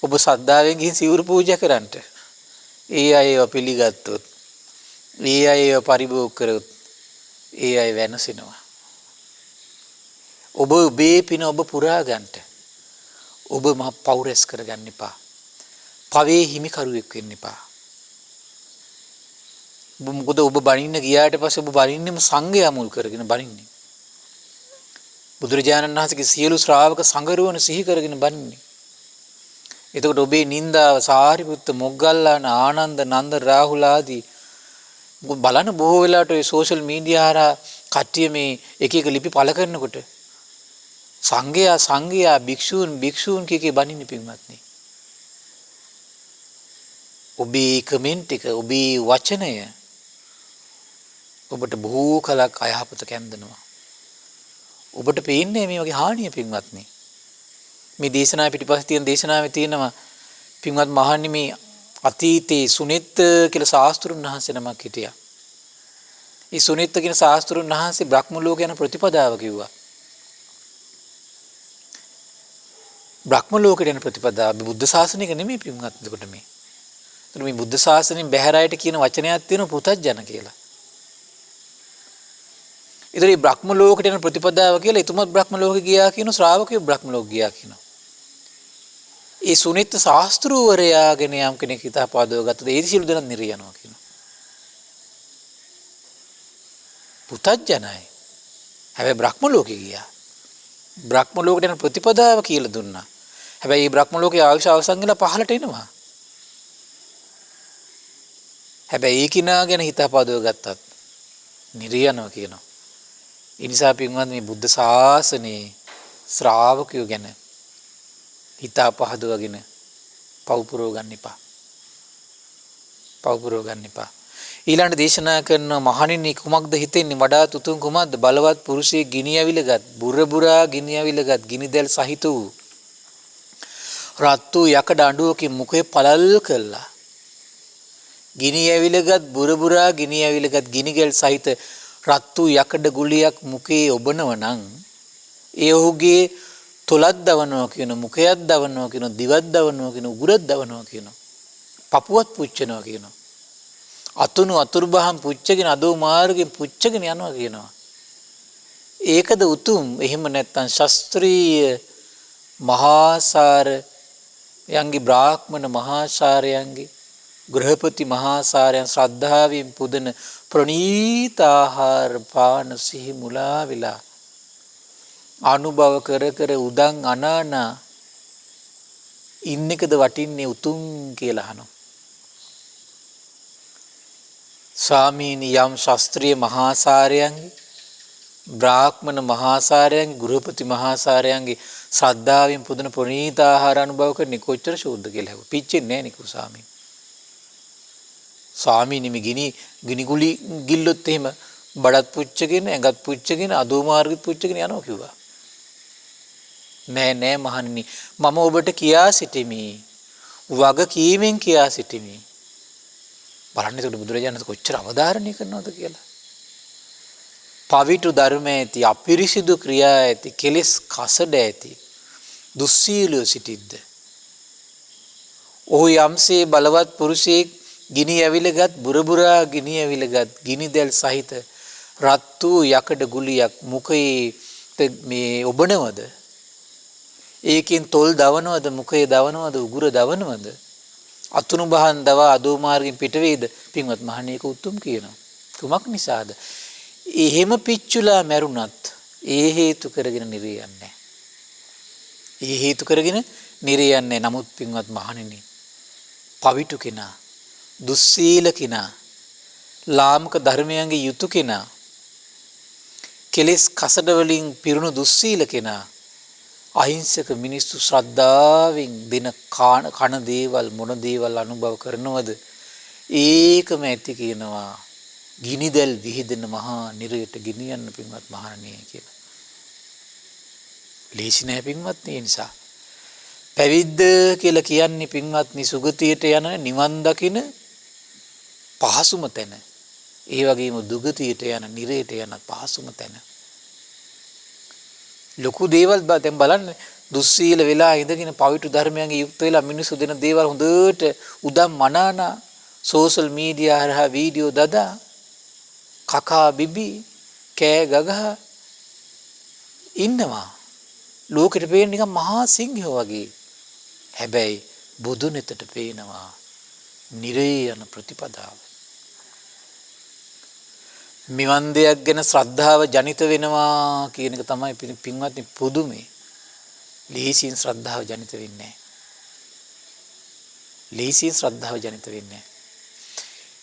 ඔබ ශ්‍රද්ධාවෙන් ගිහින් සිවුරු පූජා කරන්නට. ඒ අය ඒව පිළිගත්තොත්, ඒ අය ඒව පරිභෝග කරොත්, ඒ අය වෙනසෙනවා. ඔබ ඔබේ පින ඔබ පුරා ගන්නට. ඔබ මහ පෞරස් කරගන්න එපා. පවේ හිමිකරුවෙක් වෙන්න එපා. මොකද ඔබ බණින්න ගියාට පස්සේ ඔබ බණින්නෙම සංඝයා මුල් කරගෙන බණින්නේ. බුදුරජාණන් වහන්සේගේ සියලු ශ්‍රාවක සංගරුවන සිහි කරගෙන බණින්නේ. එතකොට ඔබේ නින්දාව සාරිපුත්ත මොග්ගල්ලාන ආනන්ද නන්ද රාහුල ආදී බලන බොහෝ වෙලාවට ඔය සෝෂල් මීඩියා හරහා කට්ටිය මේ එක එක ලිපි පළ කරනකොට සංඝයා භික්ෂූන් කීකේ බණින්නේ පින්වත්නි. ඔබේ කමෙන්ට් එක ඔබේ වචනය ඔබට බොහෝ කලක් අයහපත කැන්දනවා. ඔබට පේන්නේ මේ වගේ හානිය පින්වත්නි. මේ දේශනාව පිටිපස්සේ තියෙන දේශනාවේ තියෙනවා පින්වත් මහණනි මේ අතීතේ සුනෙත් කියලා ශාස්ත්‍රුන් වහන්සේ නමක් හිටියා. ඒ සුනෙත් කියන ශාස්ත්‍රුන් වහන්සේ බ්‍රහ්ම ලෝක යන ප්‍රතිපදාව කිව්වා. බ්‍රහ්ම ලෝකයට යන ප්‍රතිපදාව බුද්ධ ශාසනයක නෙමෙයි පින්වත්. එතකොට මේ බුද්ධ ශාසනයෙන් බැහැර අයට කියන වචනයක් තියෙනවා පුතත්ජන කියලා. ඒතර මේ බ්‍රහ්ම ලෝකයට යන ප්‍රතිපදාව කියලා එතුමත් බ්‍රහ්ම ලෝකෙ ගියා කියන ශ්‍රාවකයෝ බ්‍රහ්ම ලෝක ගියා කියනවා. ඒ සුනිත් ශාස්ත්‍රූවරයාගෙන යම් කෙනෙක් හිතා පාදව ගත්තද ඒ සියලු දෙනා නිරිය යනවා කියනවා. පුතත්ජනයි. හැබැයි බ්‍රහ්ම ලෝකෙ ගියා. බ්‍රහ්ම ලෝකයට යන ප්‍රතිපදාව කියලා දුන්නා. හැබැයි මේ බ්‍රහ්ම ලෝකයේ ආයුෂ අවසන් වෙලා පහළට එනවා. හැබැයි ඒ කිනා ගැන හිතා පාදව ගත්තත් නිරිය යනවා කියනවා. ඒ නිසා පින්වත් මේ බුද්ධ ශාසනයේ ශ්‍රාවකයෝ ගැන හිතා පහදවගෙන පවුපුරව ගන්න එපා. පවුපුරව ගන්න එපා. ඊළඟ දේශනා කරන මහණෙනි කුමක්ද හිතෙන්නේ වඩාත් උතුම් කුමක්ද බලවත් පුරුෂයෙක් ගිනි ඇවිලගත් බුරබුරා ගිනි ඇවිලගත් ගිනිදැල් සහිත වූ රත් වූ යකඩ අඬුවකින් මුඛය පළල් කළා. ගිනි ඇවිලගත් බුරබුරා ගිනි ඇවිලගත් ගිනිගල් සහිත රත් වූ යකඩ ගුලියක් මුඛේ ඔබනව නම් ඒ ඔහුගේ තොලක් දවනවා කියන මුඛයක් දවනවා කියන දිවක් දවනවා කියන උගුරක් දවනවා කියන පපුවත් පුච්චනවා කියන අතුණු අතුරුබහම් පුච්චගෙන අදෝ මාර්ගෙන් පුච්චගෙන යනවා කියනවා. ඒකද උතුම්. එහෙම නැත්නම් ශාස්ත්‍රීය මහාසාර යන්ගේ බ්‍රාහ්මණ මහාසාරයන්ගේ ගෘහපති මහාසාරයන් ශ්‍රද්ධාවෙන් පුදන ප්‍රණීත ආහාර පාන සිහි මුලා විලා අනුභව කර කර උදන් අනානා ඉන්න එකද වටින්නේ උතුම් කියලා අහනවා. ස්වාමීනි යම් ශාස්ත්‍රීය මහාසාරයන්ගේ බ්‍රාහ්මණ මහාසාරයන්ගේ ගෘහපති මහාසාරයන්ගේ ශ්‍රද්ධාවෙන් පුදන ප්‍රණීත ආහාර අනුභව කරන්නේ කොච්චර ශෝධ කියලා හෙව පිච්චෙන්නේ නැහැ නිකු ස්වාමීනි. ස්වාමීනි මේ ගිනි ගුලි ගිල්ලොත් එහෙම බඩත් පුච්චගෙන ඇඟත් පුච්චගෙන අදෝ මාර්ගෙත් පුච්චගෙන යනවා කිව්වා. නෑ මහණනි මම ඔබට කියා සිටිමි. වග කීමෙන් කියා සිටිමි. බලන්න ඒකට බුදුරජාණන් කොච්චර අවධාරණය කරනවද කියලා. පවිතු ධර්ම ඇති අපිරිසිදු ක්‍රියා ඇති කෙලෙස් කසඩ ඇති දුස්සීලෝ සිටිද්ද. ඔහු යම්සේ බලවත් පුරුෂයෙක් ගිනි ඇවිලගත් බුරබුරා ගිනි ඇවිලගත් ගිනිදැල් සහිත රත් වූ යකඩ ගුලියක් මුඛයේ මේ ඔබනවද? ඒකෙන් තොල් දවනවද? මුඛයේ දවනවද? උගුර දවනවද? අතුණු බහන් දවා අදෝ මාර්ගෙන් පිට වේද? පින්වත් මහණේ ඒක උතුම් කියනවා. කුමක් නිසාද? එහෙම පිච්චුලා මැරුණත් ඒ හේතු කරගෙන නිරියන්නේ. ඒ හේතු කරගෙන නිරියන්නේ. නමුත් පින්වත් මහණෙනි පවිතු කෙනා දුස්සීල කෙනා ලාමක ධර්මයන්ගේ යුතු කෙනා කෙලෙස් කසඩ වලින් පිරුණු දුස්සීල කෙනා අහිංසක මිනිස්සු ශ්‍රද්ධාවෙන් දෙන කන දේවල් මොන දේවල් අනුභව කරනවද ඒකම ඇති කියනවා ගිනිදැල් විහිදෙන මහා නිරයට ගෙනියන්න පින්වත් මහණෙනි කියලා. ලේසි නෑ පින්වත්. ඒ නිසා පැවිද්ද කියලා කියන්නේ පින්වත්නි සුගතියට යන නිවන් දකින පහසුම තැන. ඒ වගේම දුගතියට යන නිරේට යන පහසුම තැන. ලොකු දේවල් දැන් බලන්න දුස්සීල වෙලා ඉඳගෙන පවිතු ධර්මයන්ගේ යුක්ත වෙලා මිනිස්සු දෙන දේවල් හොඳට උදම් මනානා සෝෂල් මීඩියා හරහා වීඩියෝ දදා කකා බිබි කෑ ගගහ ඉන්නවා. ලෝකෙට පේන නිකන් මහා සිංහයෝ වගේ. හැබැයි බුදු නෙතට පේනවා නිරේ යන ප්‍රතිපදාව. මෙවන් දෙයක් ගැන ශ්‍රද්ධාව ජනිත වෙනවා කියන එක තමයි පින්වත්නි පුදුමේ. ලීසින් ශ්‍රද්ධාව ජනිත වෙන්නේ නැහැ. ලීසින් ශ්‍රද්ධාව ජනිත වෙන්නේ නැහැ.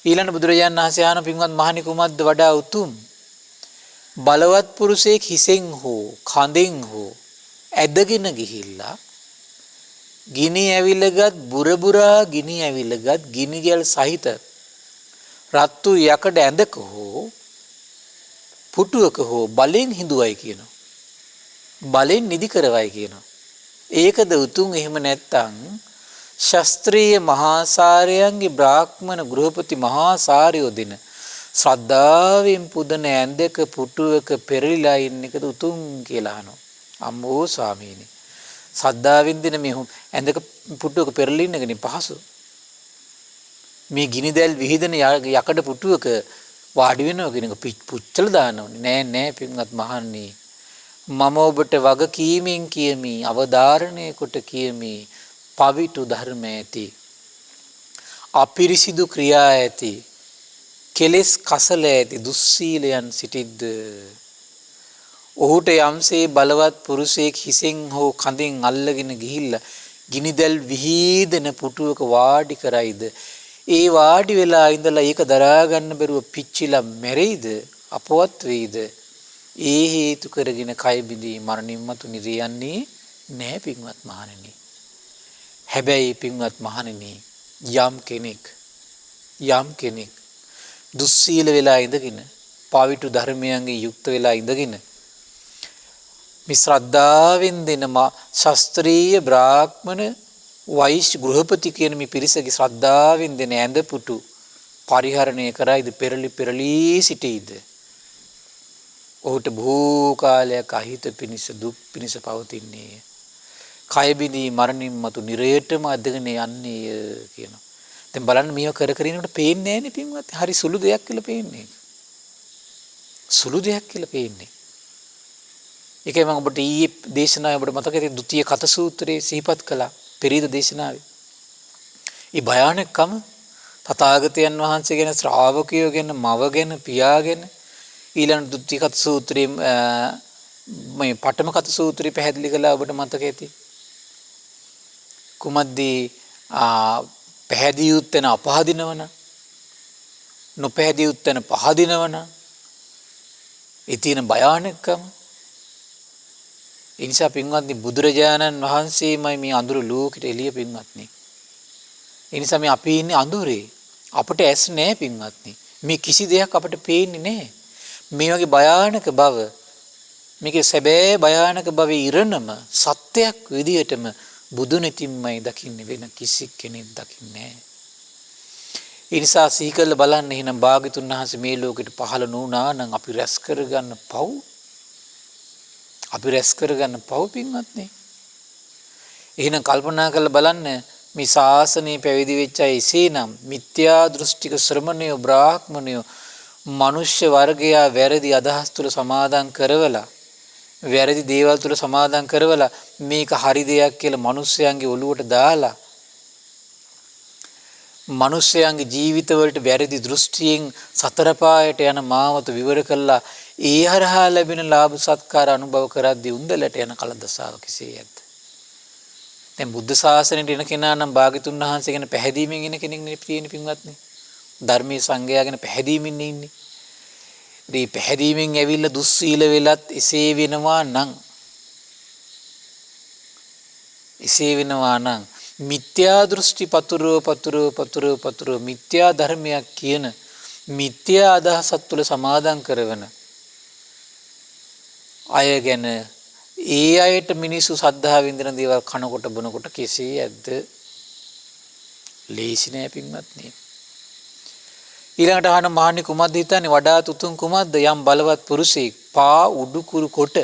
ඊළඟ බුදුරජාණන් වහන්සේ ආන පින්වත් මහණි කුමද්ද වඩා උතුම්? බලවත් පුරුෂයෙක් හිසෙන් හෝ කඳෙන් හෝ ඇදගෙන ගිහිල්ලා ගිනි ඇවිලගත් බුරබුරා ගිනි ඇවිලගත් ගිනිගල් සහිත රත්තු යකඩ ඇඳක හෝ පුටුවක හෝ බලෙන් හිඳුවයි කියනවා. බලෙන් නිදි කරවයි කියනවා. ඒකද උතුම්? එහෙම නැත්තම් ශාස්ත්‍රීය මහාසාරයන්ගේ බ්‍රාහ්මණ ගෘහපති මහාසාරයෝ දෙන ශ්‍රද්ධාවෙන් පුදන ඇඳක පුටුවක පෙරලිලා ඉන්න එකද උතුම් කියලා අහනවා. අම්මෝ ස්වාමීනි, ශ්‍රද්ධාවෙන් දෙන මේ ඇඳක පුටුවක පෙරලින්න එකනේ පහසු. මේ ගිනි දැල් විහිදෙන යකඩ පුටුවක වාඩි වෙනවා කියන එක පුච්චල දානවනේ. නෑ පින්වත් මහණනි, මම ඔබට වගකීමෙන් කියමි, අවධාරණය කොට කියමි, පවිතු ධර්ම ඇති, අපිරිසිදු ක්‍රියා ඇති, කෙලෙස් කසල ඇති දුස්සීලයන් සිටිද්ද ඔහුට යම්සේ බලවත් පුරුෂයෙක් හිසෙන් හෝ කඳෙන් අල්ලගෙන ගිහිල්ලා ගිනිදැල් විහිදෙන පුටුවක වාඩි කරයිද, ඒ වාඩි වෙලා ඉඳලා ඒක දරා ගන්න බැරුව පිච්චිලා මැරෙයිද, අපවත් වෙයිද? ඒ හේතු කරගෙන කය බිඳී මරණින් මතු නිරේ යන්නේ නැහැ පින්වත් මහණෙනි. හැබැයි පින්වත් මහණෙනි, යම් කෙනෙක් දුස්සීල වෙලා ඉඳගෙන පාවිතු ධර්මයන්ගේ යුක්ත වෙලා ඉඳගෙන මේ ශ්‍රද්ධාවෙන් දෙන ශාස්ත්‍රීය බ්‍රාහ්මණ වෛශ්‍ය ගෘහපති කියන මේ පිරිසගේ ශ්‍රද්ධාවෙන් දෙන ඇඳ පුටු පරිහරණය කරයිද, පෙරලි සිටීද? ඔහුට බොහෝ කාලයක් අහිත පිනිස දුක් පිනිස පවතින්නේ. කය බිඳී මරණින් මතු නිරේටම අදගෙන යන්නේ කියනවා. දැන් බලන්න මේව කර කර ඉන්නකොට පේන්නේ නැහැනේ පින්වත්. හරි සුළු දෙයක් කියලා පේන්නේ. සුළු දෙයක් කියලා පේන්නේ. ඒකයි මම ඔබට ඊයේ දේශනාවේ ඔබට මතකයි ද්විතීය කත සූත්‍රයේ සිහිපත් කළා පෙරීද දේශනාවේ. ඒ භයානකම තථාගතයන් වහන්සේ ගැන, ශ්‍රාවකයෝ ගැන, මව ගැන, පියා ගැන ඊළඟ ද්විතීය කත සූත්‍රයේ මේ පඨම කත සූත්‍රය පැහැදිලි කළා ඔබට මතක ඇති. කුමද්දී පැහැදිලි උත්තන අපහදිනවන, නොපැහැදිලි උත්තන පහදිනවන, ඒ තියෙන භයානකම. ඒ නිසා පින්වත්නි, බුදුරජාණන් වහන්සේමයි මේ අඳුර ලෝකෙට එළිය පින්වත්නි. ඒ නිසා මේ අපි ඉන්නේ අඳුරේ. අපට ඇස් නැහැ පින්වත්නි. මේ කිසි දෙයක් අපට පේන්නේ නැහැ. මේ වගේ භයානක බව, මේකේ සැබෑ භයානක භවයේ ඉරණම සත්‍යයක් විදියටම බුදු නෙතින්මයි දකින්නේ, වෙන කිසි කෙනෙක් දකින්නේ නැහැ. ඒ නිසා සිහි කරලා බලන්න. එහෙනම් භාග්‍යතුන් වහන්සේ මේ ලෝකෙට පහළ නොවුනා නම් අපි රැස් කරගන්න පව් පින්වත්නි. එහෙනම් කල්පනා කරලා බලන්න, මේ ශාසනය පැවිදි වෙච්ච අය එසේනම් මිත්‍යා දෘෂ්ටික ශ්‍රමණයෝ බ්‍රාහ්මණයෝ මනුෂ්‍ය වර්ගයා වැරදි අදහස් තුල සමාදන් කරවලා, වැරදි දේවල් තුල සමාදන් කරවලා මේක හරි දෙයක් කියලා මිනිස්යන්ගේ ඔළුවට දාලා, මිනිස්යන්ගේ ජීවිතවලට වැරදි දෘෂ්ටියෙන් සතර පායට යන මාවත විවර කළා. ඒ හරහා ලැබෙන ලාභ සත්කාර අනුභව කරද්දී උන්දලට යන කලදසාව කෙසේ ඇද්ද? දැන් බුද්ධ ශාසනයට එන කෙනා නම් භාග්‍යතුන් වහන්සේ ගැන පැහැදීමෙන් එන කෙනෙක් නේ තියෙන්නේ පින්වත්නි. ධර්මයේ සංගය ගැන පැහැදීමෙන් ඉන්නේ. මේ පැහැදීමෙන් ඇවිල්ලා දුස්සීල වෙලත් එසේ වෙනවා නම් මිත්‍යා දෘෂ්ටි පතුරෝ මිත්‍යා ධර්මයක් කියන මිත්‍යා අදහසක් තුළ සමාදන් කරවන අය ගැන ඒ අයට මිනිස්සු සද්ධා විඳින දේවල් කනකොට බොනකොට කෙසේ ඇද්ද? ලේසි නෑ පින්වත්නි. ඊළඟට අහන මහණනි කුමක්ද හිතන්නේ වඩාත් උතුම් කුමක්ද? යම් බලවත් පුරුෂයෙක් පා උඩුකුරු කොට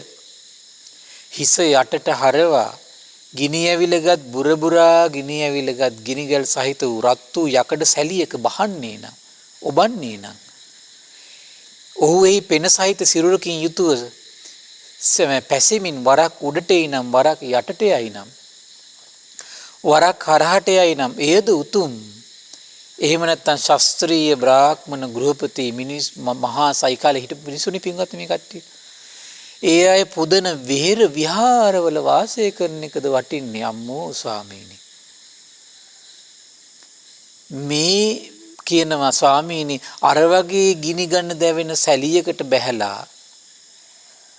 හිස යටට හරවා ගිනි ඇවිලගත් බුරබුරා ගිනි ඇවිලගත් ගිනිගල් සහිත වූ රත් වූ යකඩ සැලියක බහන්නේ නම් ඔබන්නේ නම් ඔහු එහි පෙන සහිත සිරුරකින් යුතුව පැසෙමින් වරක් උඩට එයිනම් වරක් යටට යයිනම් වරක් හරහට යයිනම් එයද උතුම්. එහෙම නැත්නම් ශාස්ත්‍රීය බ්‍රාහ්මණ ගෘහපති මිනිස් මහා සයිකාලේ හිටපු මිනිසුනි පින්වත් මේ කට්ටිය. ඒ අය පුදන විහෙර විහාරවල වාසය කරන එකද වටින්නේ අම්මෝ ස්වාමීනි. මේ කියනවා ස්වාමීනි අර වගේ ගිනි ගන්න දැවෙන සැලියකට බැහැලා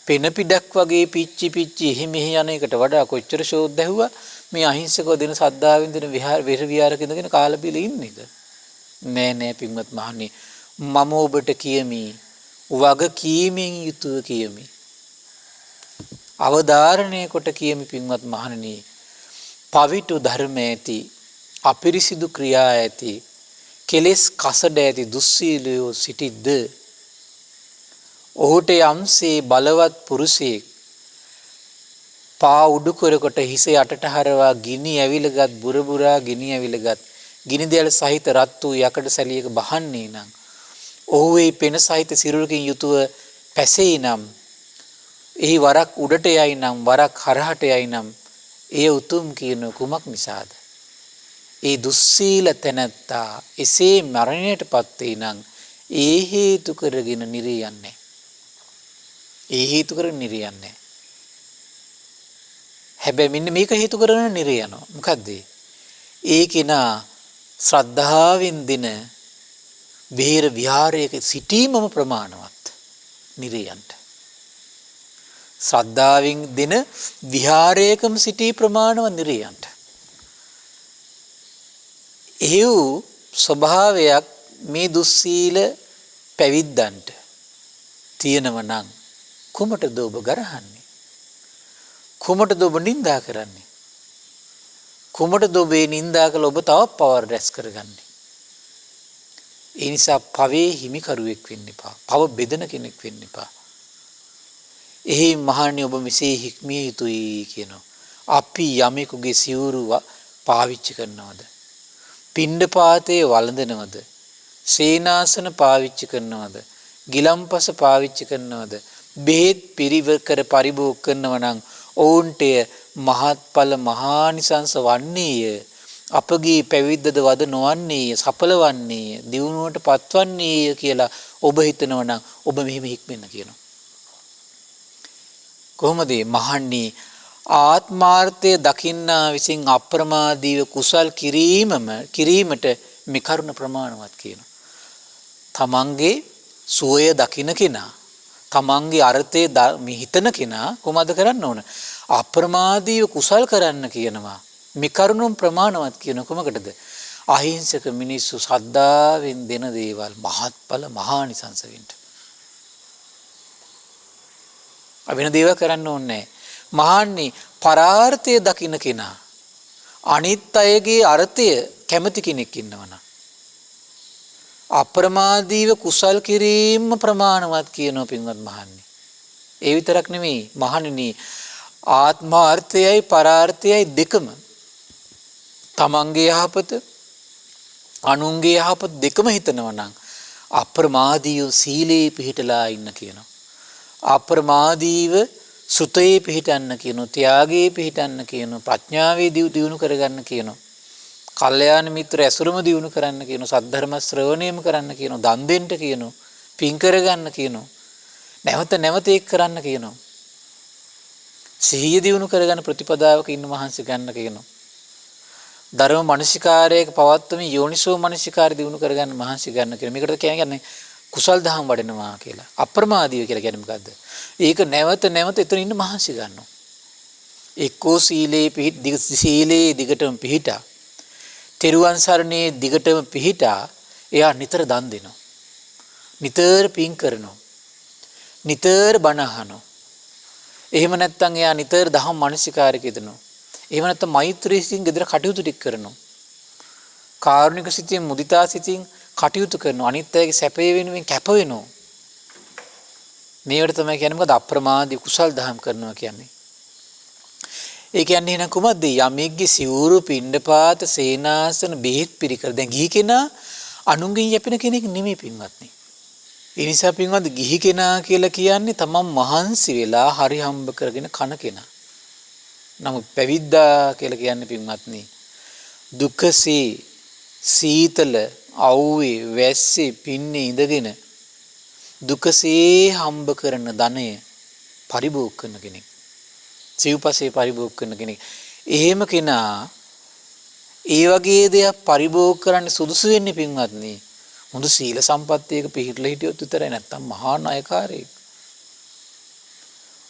පෙන පිටක් වගේ පිච්චි පිච්චි එහෙ මෙහෙ යන එකට වඩා කොච්චර ෂෝත් දැහුවා මේ අහිංසකව දෙන සද්ධාවෙන් දෙන විහෙර විහාරක ඉඳගෙන කාලා බීලා ඉන්නේද? නෑ නෑ පින්වත් මහණනි මම ඔබට කියමි වග කීමෙන් යුතුව කියමි. අවධාරණය කොට කියමි පින්වත් මහණනි පවිතු ධර්ම ඇති අපිරිසිදු ක්‍රියා ඇති කෙලෙස් කසඩ ඇති දුස්සීලයෝ සිටිද්ද ඔහුට යම්සේ බලවත් පුරුෂයෙක් පා උඩුකරකට හිස යටට හරවා ගිනි ඇවිලගත් බුරබුරා ගිනි ඇවිලගත් ගිනි දැල් සහිත රත් වූ යකඩ සැලියක බහන්නේ නම් ඔහු ඒ පෙන සහිත සිරුරකින් යුතුව පැසෙයි නම් එහි වරක් උඩට යයි නම් වරක් හරහට යයි නම් එය උතුම් කියන කුමක් නිසාද? ඒ දුස්සීල තැනැත්තා එසේ මරණයටපත් වේ නම් ඒ හේතු කරගෙන නිරියන්නේ. ඒ හේතු කරගෙන නිරියන්නේ. හැබැයි මෙන්න මේක හේතු කරගෙන නිරියනවා. මොකද්ද? ඒ කෙනා ශ්‍රද්ධාවෙන් දින විහෙර විහාරයක සිටීමම ප්‍රමාණවත් නිරියන්ට. ශ්‍රද්ධාවෙන් දින විහාරයකම සිටී ප්‍රමාණවත් නිරියන්ට. එහෙව් ස්වභාවයක් මේ දුස්සීල පැවිද්දන්ට තියෙනව නම් කුමටද ඔබ ගරහන්නේ? කුමටද ඔබ නිඳා කරන්නේ? කුමටද ඔබ මේ නිඳා කළ ඔබ තවත් පවර රැස් කරගන්නේ? ඒ නිසා පවේ හිමිකරුවෙක් වෙන්න එපා. පව බෙදන කෙනෙක් වෙන්න එපා. එහි මහණනි ඔබ මෙසේ හික්මිය යුතුයි කියනවා. අපි යමෙකුගේ සිවුරු පාවිච්චි කරනවද? පිණ්ඩපාතයේ වළඳනවද? සේනාසන පාවිච්චි කරනවද? ගිලම්පස පාවිච්චි කරනවද? බෙහෙත් පිරිවකර පරිභෝග කරනව නම් ඔවුන්ට මහත්ඵල මහානිසංස වන්නේය. අපගේ පැවිද්දද වද නොවන්නේය, සඵල වන්නේය, දියුණුවට පත්වන්නේය කියලා ඔබ හිතනව නම් ඔබ මෙහෙම හික්මෙන්න කියනවා. කොහොමද මහන්නේ ආත්මාර්ථය දකින්නා විසින් අප්‍රමාදීව කුසල් කිරීමට මේ කරුණ ප්‍රමාණවත් කියනවා. තමන්ගේ සුවය දකින්න කෙනා, තමන්ගේ අර්ථය හිතන කෙනා කොහොමද කරන්න ඕන? අප්‍රමාදීව කුසල් කරන්න කියනවා. මේ කරුණුම් ප්‍රමාණවත් කියන කොමකටද? අහිංසක මිනිස්සු ශ්‍රද්ධාවෙන් දෙන දේවල් මහත්ඵල මහානිසංස වෙන්න. අවින දේව කරන්න ඕනේ. මහන්නේ පරාර්ථය දකින්න කෙනා අනිත් අයගේ අර්ථය කැමති කෙනෙක් ඉන්නවනම් අප්‍රමාදීව කුසල් කිරීම ප්‍රමාණවත් කියනවා පින්වත් මහන්නේ. ඒ විතරක් නෙමෙයි මහණෙනි ආත්මාර්ථයයි පරාර්ථයයි දෙකම තමන්ගේ යහපත අනුන්ගේ යහපත දෙකම හිතනවා නම් අප්‍රමාදීව සීලේ පිහිටලා ඉන්න කියනවා. අප්‍රමාදීව සුතේ පිහිටන්න කියනවා. ත්‍යාගයේ පිහිටන්න කියනවා. ප්‍රඥාවේ දියුණු කරගන්න කියනවා. කල්යාණ මිත්‍ර ඇසුරම දියුණු කරන්න කියනවා. සද්ධර්ම ශ්‍රවණයම කරන්න කියනවා. දන් දෙන්න කියනවා. පින් කරගන්න කියනවා. නැවත නැවත ඒක කරන්න කියනවා. සිහිය දියුණු කරගන්න ප්‍රතිපදාවක ඉන්න මහන්සි ගන්න කියනවා. ධර්ම මනසිකාරයක පවත්වමින් යෝනිසෝ මනසිකාරය දියුණු කරගන්න මහන්සි ගන්න කියලා. මේකට කියන්නේ කුසල් දහම් වඩනවා කියලා. අප්‍රමාදීව කියලා කියන්නේ මොකද්ද? ඒක නැවත නැවත එතන ඉන්න මහන්සි ගන්නවා. එක්කෝ සීලේ දිගටම පිහිටා. තෙරුවන් සරණේ දිගටම පිහිටා. එයා නිතර දන් දෙනවා. නිතර පින් කරනවා. නිතර බණ අහනවා. එහෙම නැත්නම් එයා නිතර දහම් මානසිකාරයක යෙදෙනවා. එහෙම නැත්නම් මෛත්‍රී සිතින් gedara කටයුතු ටික කරනවා. කාරුණික සිතින් මුදිතා සිතින් කටයුතු කරනවා. අනිත් අයගේ සැපය වෙනුවෙන් කැප වෙනවා. මේවට තමයි කියන්නේ මොකද අප්‍රමාදී කුසල් දහම් කරනවා කියන්නේ. ඒ කියන්නේ එහෙනම් කුමක්ද? යමෙක්ගේ සිවුරු පිණ්ඩපාත සේනාසන බෙහෙත් පිළිකර. දැන් ගිහි කෙනා අනුන්ගෙන් යැපෙන කෙනෙක් නෙමෙයි පින්වත්නි. ඒ නිසා පින්වත් ගිහි කෙනා කියලා කියන්නේ තමන් මහන්සි වෙලා හරි හම්බ කරගෙන කන කෙනා. නමුත් පැවිද්දා කියලා කියන්නේ පින්වත්නි දුකසේ සීතල අවුවේ වැස්සේ පින්නේ ඉඳගෙන දුකසේ හම්බ කරන ධනය පරිභෝග කරන කෙනෙක්. සිව්පසේ පරිභෝග කරන කෙනෙක්. එහෙම කෙනා ඒ වගේ දෙයක් පරිභෝග කරන්න සුදුසු වෙන්නේ පින්වත්නි හොඳ සීල සම්පත්තියක පිහිටලා හිටියොත් විතරයි. නැත්තම් මහා ණයකාරයෙක්.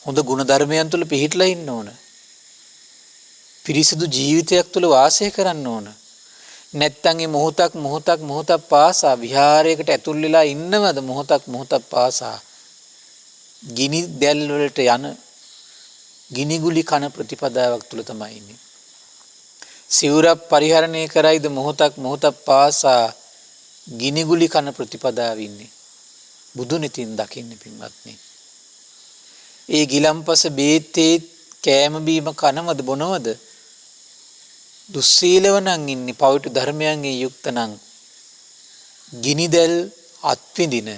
හොඳ ගුණ ධර්මයන් තුළ පිහිටලා ඉන්න ඕන. පිරිසිදු ජීවිතයක් තුළ වාසය කරන්න ඕන. නැත්තම් මේ මොහොතක් පාසා විහාරයකට ඇතුල් වෙලා ඉන්නවද මොහොතක් පාසා ගිනි දැල් වලට යන ගිනිගුලි කන ප්‍රතිපදාවක් තුළ තමයි ඉන්නේ. සිවුරක් පරිහරණය කරයිද මොහොතක් පාසා ගිනිගුලි කන ප්‍රතිපදාව ඉන්නේ. බුදුනිතින් දකින්න පින්වත්නි. ඒ ගිලම්පස බේතේ කෑම බීම කනවද බොනවද? දුස්සීලව නම් ඉන්නේ පවිතු ධර්මයන්ගෙන් යුක්ත නම් ගිනිදැල් අත්විඳින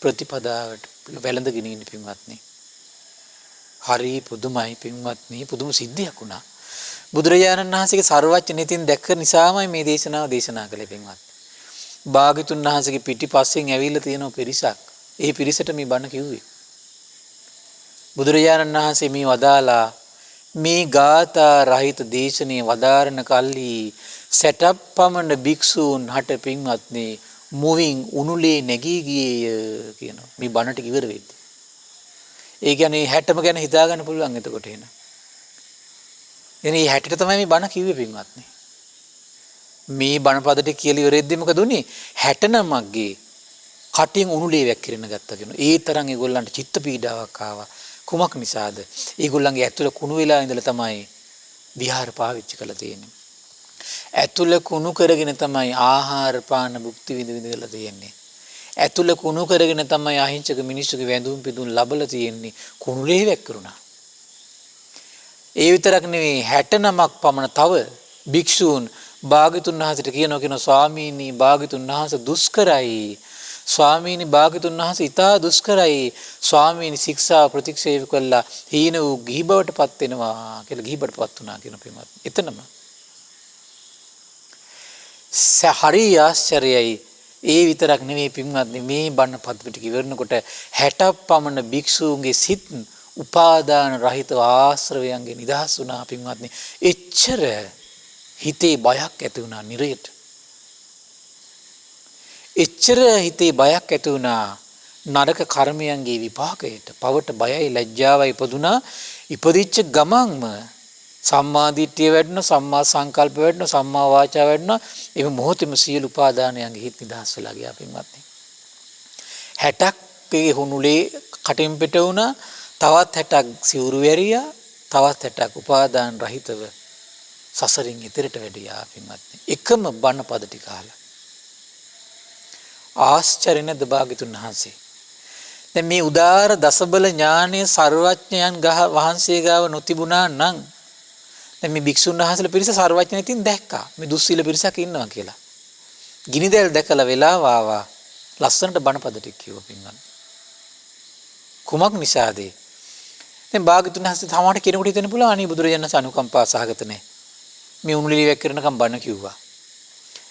ප්‍රතිපදාවට වැළඳගෙන ඉන්න පින්වත්නි. හරි පුදුමයි පින්වත්නි. පුදුම සිද්ධියක් වුණා. බුදුරජාණන් වහන්සේගේ සර්වඥ නිතින් දැක්ක නිසාමයි මේ දේශනාව දේශනා කළේ පින්වත්නි. භාග්‍යතුන් වහන්සේගේ පිටිපස්සෙන් ඇවිල්ලා තියෙන පිරිසක්. ඒ පිරිසට මේ බණ කිව්වේ. බුදුරජාණන් වහන්සේ මේ වදාලා මේ ගාථා රහිත දේශනේ වදාරන කල්හි සැටප් පමණ භික්ෂූන් හට පින්වත්නි මුවින් උණුලේ නැගී ගියේය කියනවා. මේ බණට ඉවර වෙද්දී. ඒ කියන්නේ 60ම ගැන හිතා ගන්න පුළුවන් එතකොට එන. එනේ 60ට තමයි මේ බණ කිව්වේ පින්වත්නි. මේ බණපදට කියලා ඉවරෙද්දී මොකද උනේ? 69ක්ගේ කටින් උණුලේ වැක්කිරෙන ගත්තා කියනවා. ඒ තරම් ඒගොල්ලන්ට චිත්ත පීඩාවක් ආවා. කුමක් නිසාද? ඒගොල්ලන්ගේ ඇතුළ කුණු වෙලා ඉඳලා තමයි විහාර පාවිච්චි කරලා තියෙන්නේ. ඇතුළ කුණු කරගෙන තමයි ආහාර පාන භුක්ති විඳිනලා තියෙන්නේ. ඇතුළ කුණු කරගෙන තමයි අහිංසක මිනිස්සුගේ වැඳුම් පිදුම් ලබලා තියෙන්නේ. කුණුලේ වැක්කිරුණා. ඒ විතරක් නෙවෙයි 69ක් පමණ තව භික්ෂූන් භාග්‍යතුන් වහන්සේට කියනවා ස්වාමීනි භාග්‍යතුන් වහන්සේ දුෂ්කරයි. ස්වාමීනි භාග්‍යතුන් වහන්සේ ඊටා දුෂ්කරයි. ස්වාමීනි ශික්ෂා ප්‍රතික්ෂේප කළා හීන වූ ගිහි බවට පත් වෙනවා කියලා ගිහි බවට පත් වුණා කියන පින්වත්. එතනම හරි ආශ්චර්යයි. ඒ විතරක් නෙවෙයි පින්වත්නි මේ බණ පද පිටක ඉවරනකොට 60ක් පමණ භික්ෂූන්ගේ සිත් උපාදාන රහිත ආශ්‍රවයන්ගේ නිදහස් වුණා පින්වත්නි. එච්චර හිතේ බයක් ඇති වුණා නිරේට. එච්චර හිතේ බයක් ඇති වුණා නරක කර්මයන්ගේ විපාකයට. පවට බයයි ලැජ්ජාවයි ඉපදුනා. ඉපදිච්ච ගමන්ම සම්මා දිට්ඨිය වැඩිනවා, සම්මා සංකල්ප වැඩිනවා, සම්මා වාචා වැඩිනවා. ඒ මොහොතේම සියලු උපාදානයන්ගේ හිත නිදහස් වෙලා ගියා පින්වත්නි. 60ක් ඒ හුනුලේ කටින් පිට වුණා. තවත් 60ක් සිවුරු වැරියා. තවත් 60ක් උපාදාන රහිතව සසරින් ඉතරට වැඩියා පින්වත්නි. එකම බණ පද ටික අහලා. ආශ්චර්ය නැද්ද භාග්‍යතුන් වහන්සේ? දැන් මේ උදාර දසබල ඥානයේ සර්වඥයන් වහන්සේ ගාව නොතිබුණා නම් දැන් මේ භික්ෂුන් වහන්සේලා පිරිස සර්වඥයන් දැක්කා. මේ දුස්සීල පිරිසක් ඉන්නවා කියලා. ගිනිදැල් දැකලා වෙලාව ආවා. ලස්සනට බණපද ටික කිව්වා පින්වත්නි. කුමක් නිසාද? දැන් භාග්‍යතුන් වහන්සේ සමහරට කෙනෙකුට හිතෙන්න පුළුවන් අනේ බුදුරජාණන් වහන්සේ අනුකම්පා සහගත නැහැ. මේ උණුලිලි වැක්කිරනකම් බණ කිව්වා.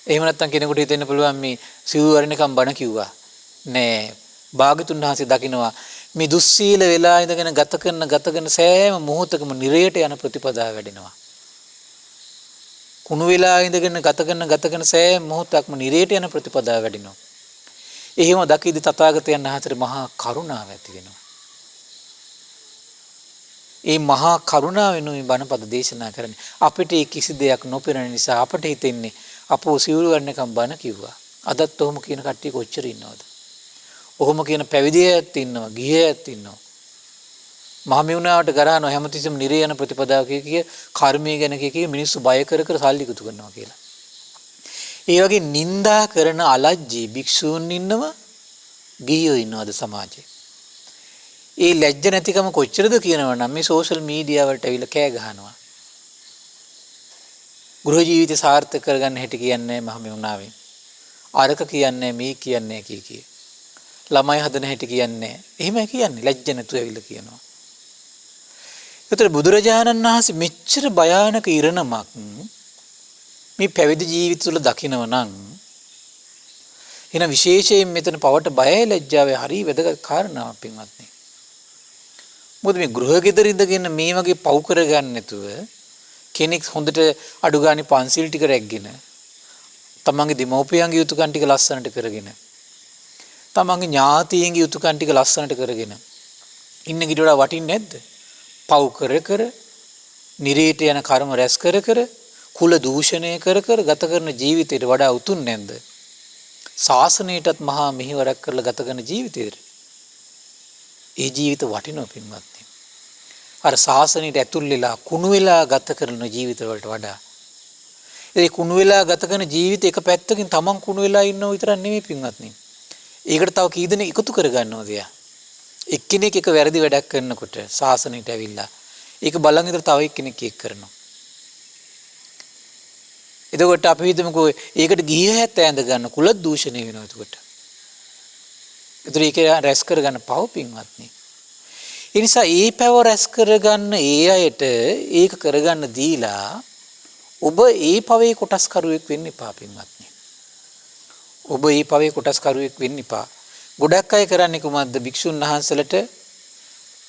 එහෙම නැත්නම් කෙනෙකුට හිතෙන්න පුළුවන් මේ සිවුරු වරිනකම් බණ කිව්වා. නෑ. භාග්‍යතුන් වහන්සේ දකිනවා මේ දුස්සීල වෙලා ඉඳගෙන ගත කරන සෑම මොහොතකම නිරයට යන ප්‍රතිපදාව වැඩෙනවා. කුණු වෙලා ඉඳගෙන ගත කරන සෑම මොහොතක්ම නිරයට යන ප්‍රතිපදාව වැඩෙනවා. එහෙම දකිද්දි තථාගතයන් වහන්සේට මහා කරුණාව ඇති වෙනවා. ඒ මහා කරුණාවෙන් මේ බණපද දේශනා කරන්නේ. අපිට කිසි දෙයක් නොපෙනෙන නිසා අපට හිතෙන්නේ අපෝ සිවුරු ගන්නකම් බණ කිව්වා. අදත් ඔහොම කියන කට්ටිය කොච්චර ඉන්නවද? ඔහොම කියන පැවිදියත් ඉන්නවා, ගිහියත් ඉන්නවා. මහමෙවුනාවට ගරහනවා හැමතිස්සෙම නිරේ යන ප්‍රතිපදාව කිය කර්මය ගැන කිය මිනිස්සු බය කර කර සල්ලි එකතු කරනවා කියලා. ඒ වගේ නින්දා කරන අලජ්ජී භික්ෂූන් ඉන්නවා, ගිහියෝ ඉන්නවද සමාජයේ. ඒ ලැජ්ජ නැතිකම කොච්චරද කියනවා නම් මේ සෝෂල් මීඩියා වලට ඇවිල්ලා කෑ ගහනවා. ගෘහ ජීවිතය සාර්ථක කරගන්න හැටි කියන්නේ මහමෙවුනාවෙන්. අරක කියන්නේ මේ කියන්නේ කී. ළමයි හදන හැටි කියන්නේ. එහෙම කියන්නේ ලැජ්ජ නැතුව ඇවිල්ලා කියනවා. ඒතර බුදුරජාණන් වහන්සේ මෙච්චර භයානක ඉරණමක් මේ පැවිදි ජීවිත තුළ දකිනව නම් එන විශේෂයෙන් මෙතන පවට බයයි ලැජ්ජාවේ හරි වැදගත් කාරණාවක් පින්වත්නි. මොකද මේ ගෘහ ගෙදර ඉඳගෙන මේ වගේ පව් කරගන්න නැතුව කෙනෙක් හොඳට අඩු ගානේ පන්සිල් ටික රැක්ගෙන තමන්ගේ දෙමව්පියන්ගේ යුතුයකම් ටික ලස්සනට කරගෙන තමන්ගේ ඥාතීන්ගේ යුතුයකම් ටික ලස්සනට කරගෙන ඉන්න ගිට වඩා වටින්නේ නැද්ද? පව් කර කර නිරේට යන කර්ම රැස් කර කර කුල දූෂණය කර කර ගත කරන ජීවිතයට වඩා උතුම් නැද්ද? ශාසනයටත් මහා මෙහෙවරක් කරලා ගත කරන ජීවිතයට. ඒ ජීවිත වටිනවා පින්වත්නි. අර ශාසනයට ඇතුල් වෙලා කුණු වෙලා ගත කරන ජීවිත වලට වඩා. ඒ කුණු වෙලා ගත කරන ජීවිත එක පැත්තකින් තමන් කුණු වෙලා ඉන්නව විතරක් නෙමෙයි පින්වත්නි. ඒකට තව කී දෙනෙක් එකතු කරගන්නවද යා? එක්කෙනෙක් එක වැරදි වැඩක් කරනකොට ශාසනයට ඇවිල්ලා ඒක බලන් ඉතර තව එක්කෙනෙක් ඒක කරනවා. එතකොට අපි හිතමුකෝ ඒකට ගිහියත් ඈඳ ගන්න කුල දූෂණය වෙනවා එතකොට. ඒතර ඒක රැස් කරගන්න පව පින්වත්නි. ඒ නිසා ඒ පැව රැස් කරගන්න ඒ අයට ඒක කරගන්න දීලා ඔබ ඒ පවේ කොටස්කරුවෙක් වෙන්න එපා පින්වත්නි. ඔබ ඒ පවේ කොටස්කරුවෙක් වෙන්න එපා. ගොඩක් අය කරන්නේ කුමක්ද? භික්ෂුන් වහන්සේලට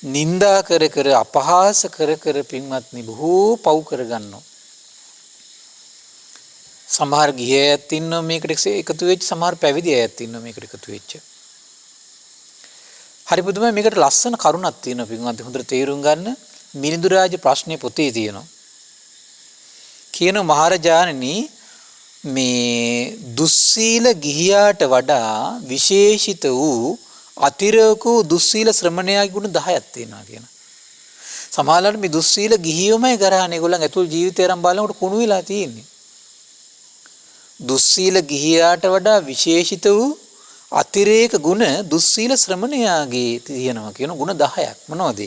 නිନ୍ଦා කර කර අපහාස කර කර පින්වත්නි බොහෝ පව් කරගන්නවා. සමහර ගිහියත් ඉන්නවා මේකට එකතු වෙච්ච, සමහර පැවිදි අයත් ඉන්නවා මේකට එකතු වෙච්ච. හරි පුදුමයි. මේකට ලස්සන කරුණක් තියෙනවා පින්වත්නි. හොඳට තේරුම් ගන්න. මිලිඳු රාජ ප්‍රශ්නේ පොතේ තියෙනවා. කියන මහරජාණනි මේ දුස්සීල ගිහියාට වඩා විශේෂිත වූ අතිරේක වූ දුස්සීල ශ්‍රමණයාගේ ගුණ 10ක් තියෙනවා කියන. සමහරවිට මේ දුස්සීල ගිහියොමයි කරානේ ඒගොල්ලන් ඇතුල් ජීවිතය අරන් බලනකොට කුණු වෙලා තියෙන්නේ. දුස්සීල ගිහියාට වඩා විශේෂිත වූ අතිරේක ගුණ දුස්සීල ශ්‍රමණයාගේ තියෙනවා කියන ගුණ 10ක්. මොනවද?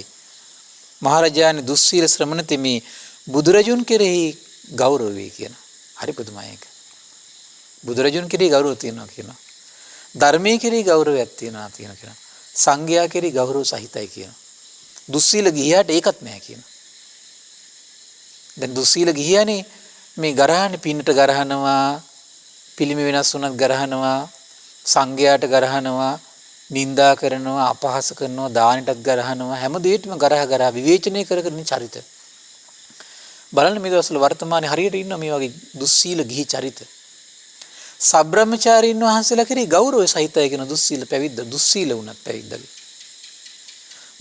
මහරජාණන් දුස්සීල ශ්‍රමණ තෙමි බුදුරජුන් කෙරෙහි ගෞරවය කියන. හරි පුදුමයි ඒක. බුදුරජුන් කෙරෙහි ගෞරවය තියෙනවා කියනවා. ධර්මයේ කෙරෙහි ගෞරවයක් තියෙනවා කියනවා. සංඝයා කෙරෙහි ගෞරව සහිතයි කියනවා. දුස්සීල ගිහියාට ඒකත් නැහැ කියනවා. දැන් දුස්සීල ගිහියානේ මේ ගරහන්නේ පින්නට ගරහනවා, පිළිම වෙනස් වුණත් ගරහනවා, සංඝයාට ගරහනවා, නිඳා කරනවා, අපහාස කරනවා, දානටත් ගරහනවා, හැම දෙයකටම ගරහ විවේචනය කර කර ඉන්න චරිත. බලන්න මේ දවස්වල වර්තමානයේ හරියට ඉන්න මේ වගේ දුස්සීල ගිහි චරිත. සබ්‍රාහ්මචාරීන් වහන්සේලා කෙරෙහි ගෞරවය සහිතයි කියන දුස්සීල පැවිද්ද, දුස්සීල වුණත් පැවිද්දගේ.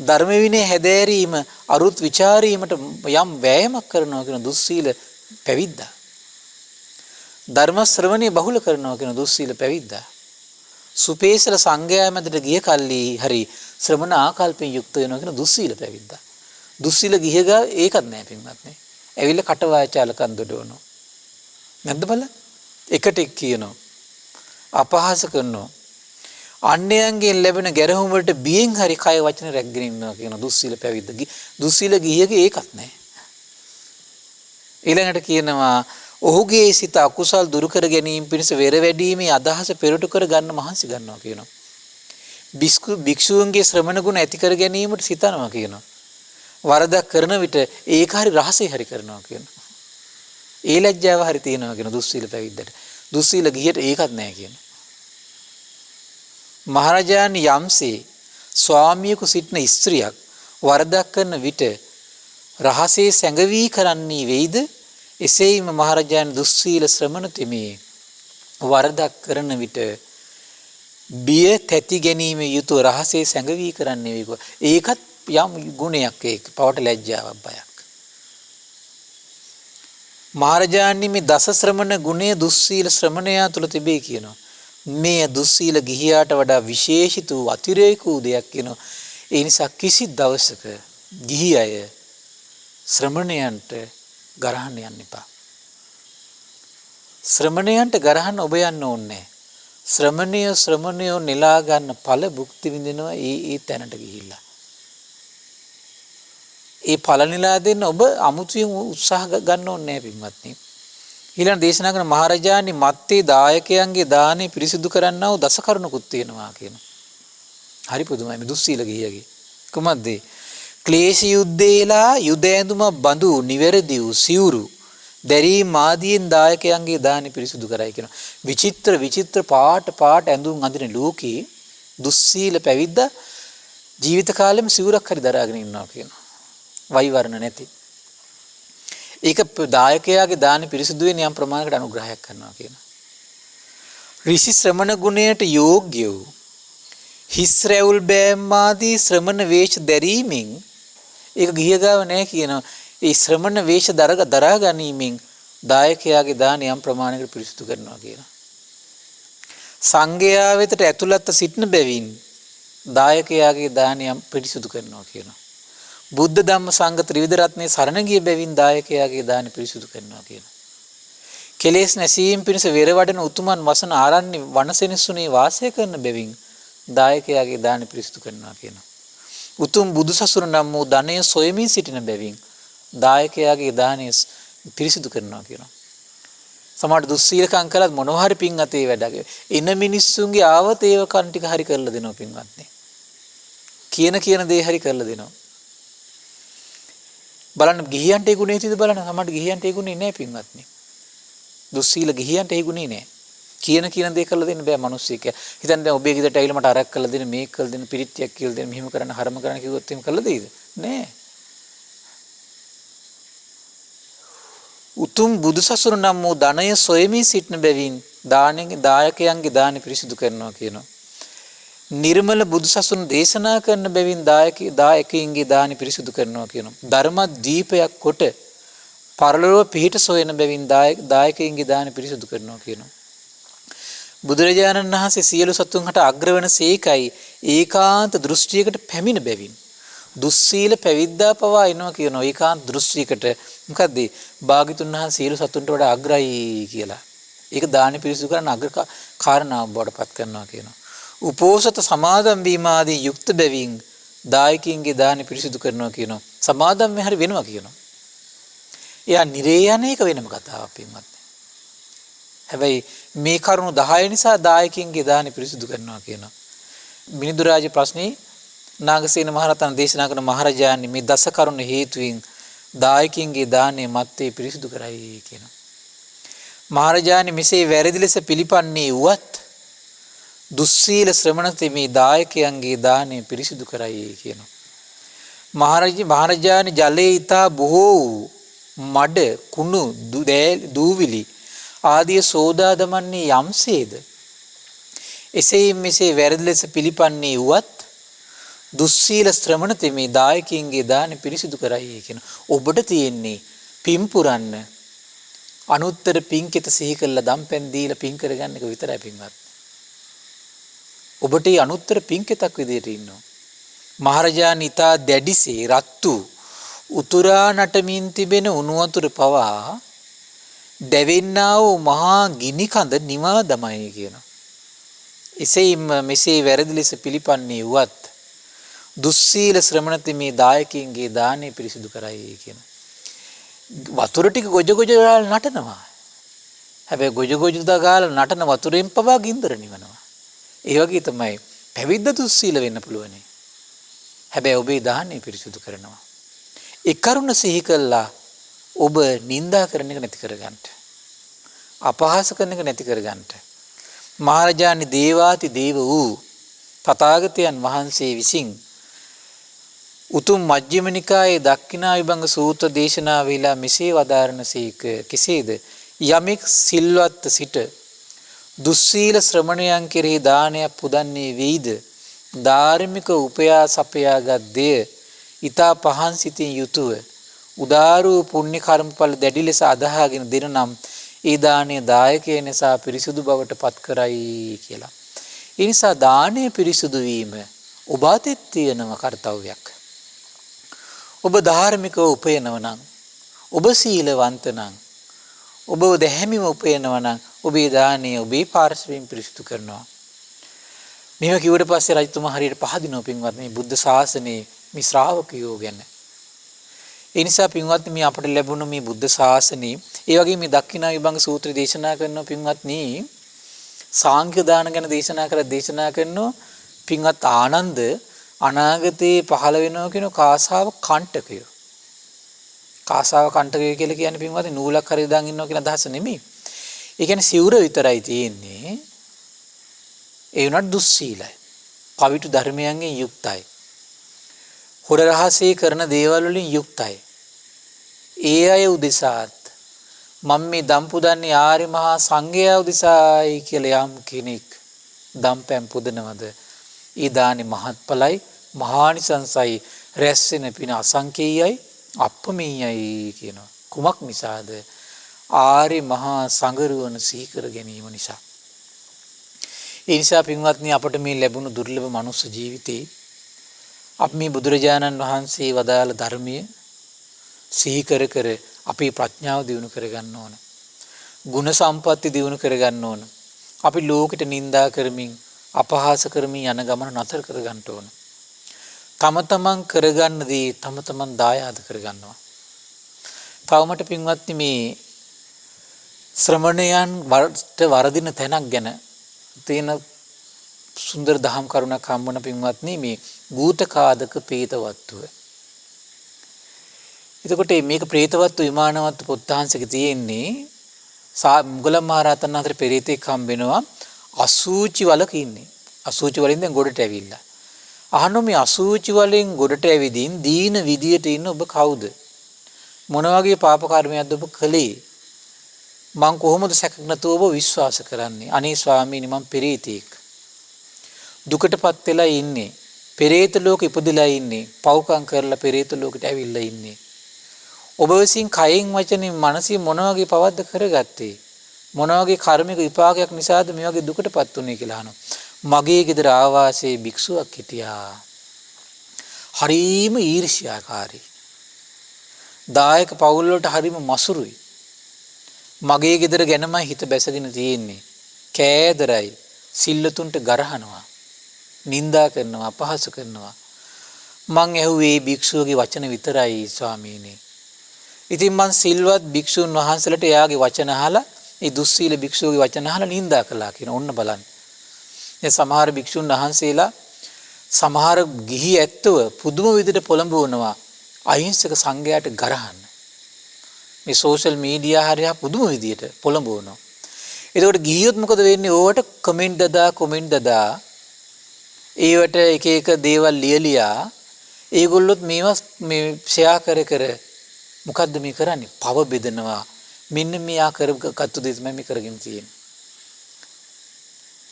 ධර්ම විනය හැදෑරීම, අරුත් ਵਿਚාරීමට යම් වෑයමක් කරනවා කියන දුස්සීල පැවිද්දා. ධර්ම ශ්‍රවණය බහුල කරනවා කියන දුස්සීල පැවිද්දා. සුපේසල සංඝයා මැදට ගිය කල්ලි හරි ශ්‍රමණ ආකල්පෙන් යුක්ත වෙනවා කියන දුස්සීල පැවිද්දා. දුස්සීල ගිහගා ඒකත් නෑ පින්වත්නි. ඇවිල්ලා කටවාචාලකම් දොඩවනවා. නැද්ද බලන්න? එකට එක් කියනවා. අපහාස කරනවා. අන්‍යයන්ගෙන් ලැබෙන ගැරහුම් වලට බියෙන් හරි කය වචන රැක්ගෙන ඉන්නවා කියන දුස්සීල පැවිද්ද. දුස්සීල ගිහියගේ ඒකත් නෑ. ඊළඟට කියනවා ඔහුගේ සිත අකුසල් දුරු කර ගැනීම පිණිස වෙර වැඩීමේ අදහස පෙරට කර ගන්න මහන්සි ගන්නවා කියනවා. භික්ෂූන්ගේ ශ්‍රමණ ගුණ ඇති කර ගැනීමට සිතනවා කියනවා. වරදක් කරන විට ඒක හරි රහසේ හරි කරනවා කියනවා. ඒ ලැජ්ජාව හරි තියෙනවා කියන දුස්සීල පැවිද්දට. දුස්සීල ගිහියට ඒකත් නැහැ කියනවා. මහරජාණන් යම්සේ ස්වාමියෙකු සිටින ස්ත්‍රියක් වරදක් කරන විට රහසේ සැඟවී කරන්නේ වෙයිද? එසේම මහරජාණන් දුස්සීල ශ්‍රමණ තෙමේ වරදක් කරන විට බිය තැති ගැනීම යුතු රහසේ සැඟවී කරන්නේ වෙයි. ඒකත් යම් ගුණයක් ඒක. පවට ලැජ්ජාවක් බයක්. මහරජාණන් මේ දස ශ්‍රමණ ගුණය දුස්සීල ශ්‍රමණයා තුල තිබේ කියනවා. මේ දුස්සීල ගිහියාට වඩා විශේෂිත වූ අතිරේක වූ දෙයක් කියනවා. ඒ නිසා කිසි දවසක ගිහි අය ශ්‍රමණයන්ට ගරහන්න යන්න එපා. ශ්‍රමණයන්ට ගරහන්න ඔබ යන්න ඕනේ. ශ්‍රමණයෝ නෙලා ගන්න ඵල භුක්ති විඳිනවා ඒ තැනට ගිහිල්ලා. ඒ ඵල නෙලා දෙන්න ඔබ අමුතුවෙන් උත්සාහ ගන්න ඕනේ නැහැ පින්වත්නි. ඊළඟ දේශනා කරන මහරජාණන් මත්තේ දායකයන්ගේ දානේ පිරිසිදු කරන්නා වූ දස කරුණකුත් තියෙනවා කියන. හරි පුදුමයි මේ දුස්සීල ගිහියගේ. කොහොමද? ක්ලේශ යුද්ධේලා යුද ඇඳුම බඳු නිවැරදි වූ සිවුරු දැරීම් ආදීන් දායකයන්ගේ දානි පිරිසුදු කරයි කියන. විචිත්‍ර පාට ඇඳුම් අඳින ලෝකේ දුස්සීල පැවිද්ද ජීවිත කාලෙම සිවුරක් හරි දරාගෙන ඉන්නවා කියනවා. වෛවර්ණ නැති. ඒක දායකයාගේ දානි පිරිසුදු වෙන යම් ප්‍රමාණයකට අනුග්‍රහයක් කරනවා කියනවා. ඍෂි ශ්‍රමණ ගුණයට යෝග්‍ය වූ හිස් රැවුල් බෑම් ආදී ශ්‍රමණ වේශ දැරීමෙන් ඒක ගිහිය ගාව නැහැ කියනවා. ඒ ශ්‍රමණ වේශ දරා ගැනීමෙන් දායකයාගේ දාන යම් ප්‍රමාණයකට පිරිසුදු කරනවා කියනවා. සංඝයා වෙතට ඇතුළත්ව සිටින බැවින් දායකයාගේ දාන යම් පිරිසුදු කරනවා කියනවා. බුද්ධ ධම්ම සංඝ ත්‍රිවිධ රත්නයේ සරණ ගිය බැවින් දායකයාගේ දාන පිරිසුදු කරනවා කියනවා. කෙලෙස් නැසීම පිණිස වෙර වඩන උතුමන් වසන ආරණ්‍ය වනසෙනසුනේ වාසය කරන බැවින් දායකයාගේ දාන පිරිසුදු කරනවා කියනවා. උතුම් බුදුසසුන නම් වූ ධනය සොයමින් සිටින බැවින් දායකයාගේ දානය පිරිසිදු කරනවා කියනවා. සමහර දුස්සීලකම් කළත් මොනවා හරි පින් අතේ වැඩක. ඉන මිනිස්සුන්ගේ ආවත ඒව කන් ටික හරි කරලා දෙනවා පින්වත්නි. කියන දේ හරි කරලා දෙනවා. බලන්න ගිහියන්ට ඒ ගුණේ තියෙද බලන්න. සමහර ගිහියන්ට ඒ ගුණේ නැහැ පින්වත්නි. දුස්සීල ගිහියන්ට ඒ ගුණේ නැහැ. කියන දේ කරලා දෙන්න බෑ මිනිස්සෙක්. හිතන්න දැන් ඔබේ ගෙදරට ඇවිල්ලා මට අරක් කරලා දෙන්න මේක කරලා දෙන්න පිරිත්තියක් කියලා දෙන්න මෙහෙම කරන්න හරම කරන්න කිව්වොත් එහෙම කරලා දෙයිද? නෑ. උතුම් බුදුසසුන නම් වූ ධනය සොයමින් සිටින බැවින් දායකයන්ගේ දාන පිරිසිදු කරනවා කියනවා. නිර්මල බුදුසසුන දේශනා කරන බැවින් දායකයන්ගේ දාන පිරිසිදු කරනවා කියනවා. ධර්ම දීපයක් කොට පරලොව පිහිට සොයන බැවින් දායකයන්ගේ දාන පිරිසිදු කරනවා කියනවා. බුදුරජාණන් වහන්සේ සියලු සතුන් හට අග්‍රවන සේකයි ඒකාන්ත දෘෂ්ටියකට පැමිණ බැවින් දුස්සීල පැවිද්දා පවා එනවා කියනවා. ඒකාන්ත දෘෂ්ටියකට මොකද්ද? භාග්‍යතුන් වහන්සේ සියලු සතුන්ට වඩා අග්‍රයි කියලා. ඒක දාන පිරිසුදු කරන අග්‍ර කාරණාවක් බවට පත් කරනවා කියනවා. උපෝසත සමාදම් වීම ආදී යුක්ත බැවින් දායකයන්ගේ දාන පිරිසුදු කරනවා කියනවා. සමාදම් මෙහරි වෙනවා කියනවා. එයා නිරේ යන එක වෙනම කතාවක් පින්වත්. හැබැයි මේ කරුණු 10 නිසා දායකයන්ගේ දාන පිරිසුදු කරනවා කියනවා. මිනිඳු රාජ ප්‍රශ්නේ නාගසේන මහරහතන් දේශනා කරන මහරජාණන් මේ දස කරුණ හේතුවෙන් දායකයන්ගේ දානය මත්තේ පිරිසුදු කරයි කියනවා. මහරජාණන් මෙසේ වැරදි ලෙස පිළිපන්නේ වුවත් දුස්සීල ශ්‍රමණ තෙමේ දායකයන්ගේ දානය පිරිසුදු කරයි කියනවා. මහරජාණන් ජලයේ ඊතා බොහෝ මඩ කුණු දූවිලි ආදිය සෝදා දමන්නේ යම්සේද එසේ මෙසේ වැරදි ලෙස පිළිපන්නේ වුවත් දුස්සීල ශ්‍රමණ තෙමේ දායකයන්ගේ දාන පිරිසිදු කරයි කියන. ඔබට තියෙන්නේ පින් පුරන්න අනුත්තර පින්කෙත සිහි කරලා දම්පැන් දීලා පින් කරගන්න එක විතරයි පින්වත්. ඔබට අනුත්තර පින්කෙතක් විදියට ඉන්නවා. මහරජාණන් ඊතා දැඩිසේ රත්තු උතුරා නටමින් තිබෙන උණු වතුර පවා දැවෙන්නා වූ මහා ගිනි කඳ නිවා දමයි කියනවා. එසේම මෙසේ වැරදි ලෙස පිළිපන්නේ වුවත් දුස්සීල ශ්‍රමණ තෙමේ දායකයන්ගේ දානය පිරිසිදු කරයි කියන. වතුර ටික ගොජ ගාලා නටනවා. හැබැයි ගොජ ගාලා නටන වතුරෙන් පවා ගින්දර නිවනවා. ඒ වගේ තමයි පැවිද්ද දුස්සීල වෙන්න පුළුවන්. හැබැයි ඔබේ දානය පිරිසිදු කරනවා. ඒ කරුණ සිහි කළා ඔබ නිඳා කරන එක නැති කරගන්න. අපහාස කරන එක නැති කරගන්න. මහරජාණන් දේවාති දේව වූ තථාගතයන් වහන්සේ විසින් උතුම් මජ්ක්‍ධිම නිකායේ දක්ඛිනා විභංග සූත්‍ර දේශනා වේලා මෙසේ වදාරණසේක. කෙසේද? යමෙක් සිල්වත් සිට දුස්සීල ශ්‍රමණයන් කෙරෙහි දානයක් පුදන්නේ වෙයිද? ධාර්මික උපයා සපයාගත් දෙය ඊතා පහන් සිතින් යුතුව උදාර වූ පුණ්‍ය කර්මඵල දැඩි ලෙස අදහාගෙන දෙන නම් ඒ දානය දායකය නිසා පිරිසුදු බවට පත් කරයි කියලා. ඒ නිසා දානය පිරිසුදු වීම ඔබ අතේ තියෙන කාර්යයක්. ඔබ ධාර්මිකව උපයනවා නම්, ඔබ සීලවන්ත නම්, ඔබ දැහැමිව උපයනවා නම් ඔබේ දානය ඔබේ පාර්ශවයෙන් පිරිසිදු කරනවා. මේව කිව්වට පස්සේ රජතුමා හරියට පහදිනවා පින්වත් මේ බුද්ධ ශාසනයේ මේ ශ්‍රාවකයෝ ගැන. ඒ නිසා පින්වත් මේ අපට ලැබුණු මේ බුද්ධ ශාසනයේ ඒ වගේ මේ දක්ඛිනා විභංග සූත්‍රය දේශනා කරන පින්වත්නි සාංඛ්‍ය දාන ගැන දේශනා කරනවා පින්වත් ආනන්ද අනාගතේ පහළ වෙනවා කියන කාසාව කණ්ඨකය. කාසාව කණ්ඨකය කියලා කියන්නේ පින්වත් නූලක් හරි දාන් ඉන්නවා කියන අදහස නෙමෙයි. ඒ කියන්නේ සිවුර විතරයි තියෙන්නේ. ඒ උනත් දුස්සීලයි. පවිතු ධර්මයන්ගෙන් යුක්තයි. හොර රහසේ කරන දේවල් වලින් යුක්තයි. ඒ අය උදෙසාත් මම මේ දම් පුදන්නේ ආර්ය මහා සංඝයා උදෙසායි කියලා යම් කෙනෙක් දම්පැන් පුදනවද ඒ දානේ මහත්ඵලයි මහානිසංසයි රැස් වෙන පින අසංකේයයි අප්‍රමේයයි කියනවා. කුමක් නිසාද? ආර්ය මහා සංඝරුවන සිහි කර ගැනීම නිසා. ඒ නිසා පින්වත්නි අපට මේ ලැබුණු දුර්ලභ මනුස්ස ජීවිතේ අපි මේ බුදුරජාණන් වහන්සේ වදාළ ධර්මයේ සිහි කර කර අපේ ප්‍රඥාව දියුණු කර ගන්න ඕන. ගුණ සම්පatti දියුණු කර ගන්න ඕන. අපි ලෝකෙට නිඳා කරමින් අපහාස කරමින් යන ගමන නතර කර ගන්න ඕන. තම තමන් කරගන්න දේ තම තමන් දායාද කර ගන්නවා. තවමට පින්වත්නි මේ ශ්‍රමණයන් වරදින තැනක් ගැන තේන සුන්දර දහම් කරුණක් හම්බුන පින්වත්නි මේ භූතකාදක ප්‍රේතවත්තුව. එතකොට මේක ප්‍රේතවත්තු විමානවත්තු පොත්තාංශක තියෙන්නේ මුගලන් මහරහතන් වහන්සේ පෙරේතෙක් හම්බ වෙනවා අසූචි වලක ඉන්නේ. අසූචි වලින් දැන් ගොඩට ඇවිල්ලා. අහනවා මේ අසූචි වලින් ගොඩට ඇවිදින් දීන විදියට ඉන්න ඔබ කවුද? මොන වගේ පාප කර්මයක්ද ඔබ කළේ? මං කොහොමද සැකක් නැතුව ඔබ විශ්වාස කරන්නේ? අනේ ස්වාමීනි මං පෙරේතෙක්. දුකටපත් වෙලා ඉන්නේ. පෙරේත ලෝක ඉපදලා ඉන්නේ. පව්කම් කරලා පෙරේත ලෝකෙට ඇවිල්ලා ඉන්නේ. ඔබ විසින් කයෙන් වචනෙන් මනසින් මොන වගේ පවද්ද කරගත්තේ? මොන වගේ කාර්මික විපාකයක් නිසාද මේ වගේ දුකටපත් උනේ කියලා අහනවා. මගේ ගෙදර ආවාසයේ භික්ෂුවක් හිටියා. හරීම ඊර්ෂ්‍යාකාරී. දායක පවුල් වලට හරීම මසුරුයි. මගේ ගෙදර ගැනමයි හිත බැසගෙන තියෙන්නේ. කෑදරයි. සිල්ලතුන්ට ගරහනවා. නිඳා කරනවා, අපහාස කරනවා. මං ඇහුවේ භික්ෂුවගේ වචන විතරයි ස්වාමීනි. ඉතින් මං සිල්වත් භික්ෂුන් වහන්සේලාට එයාගේ වචන අහලා, ඒ දුස්සීල භික්ෂුවගේ වචන අහලා නිඳා කළා කියන ඔන්න බලන්න. දැන් සමහර භික්ෂුන් වහන්සේලා සමහර ගිහි ඇත්තව පුදුම විදිහට පොළඹවනවා අහිංසක සංඝයාට ගරහන්න. මේ සෝෂල් මීඩියා හරියා පුදුම විදිහට පොළඹවනවා. එතකොට ගිහියොත් මොකද වෙන්නේ? ඕවට කමෙන්ට් දදා ඒවට එක එක දේවල් ලියලියා ඒගොල්ලොත් මේවා මේ ෂෙයා කර මොකද්ද මේ කරන්නේ? පව බෙදනවා. මෙන්න මෙයා කරගත්තු දේ තමයි මේ කරගෙන තියෙන්නේ.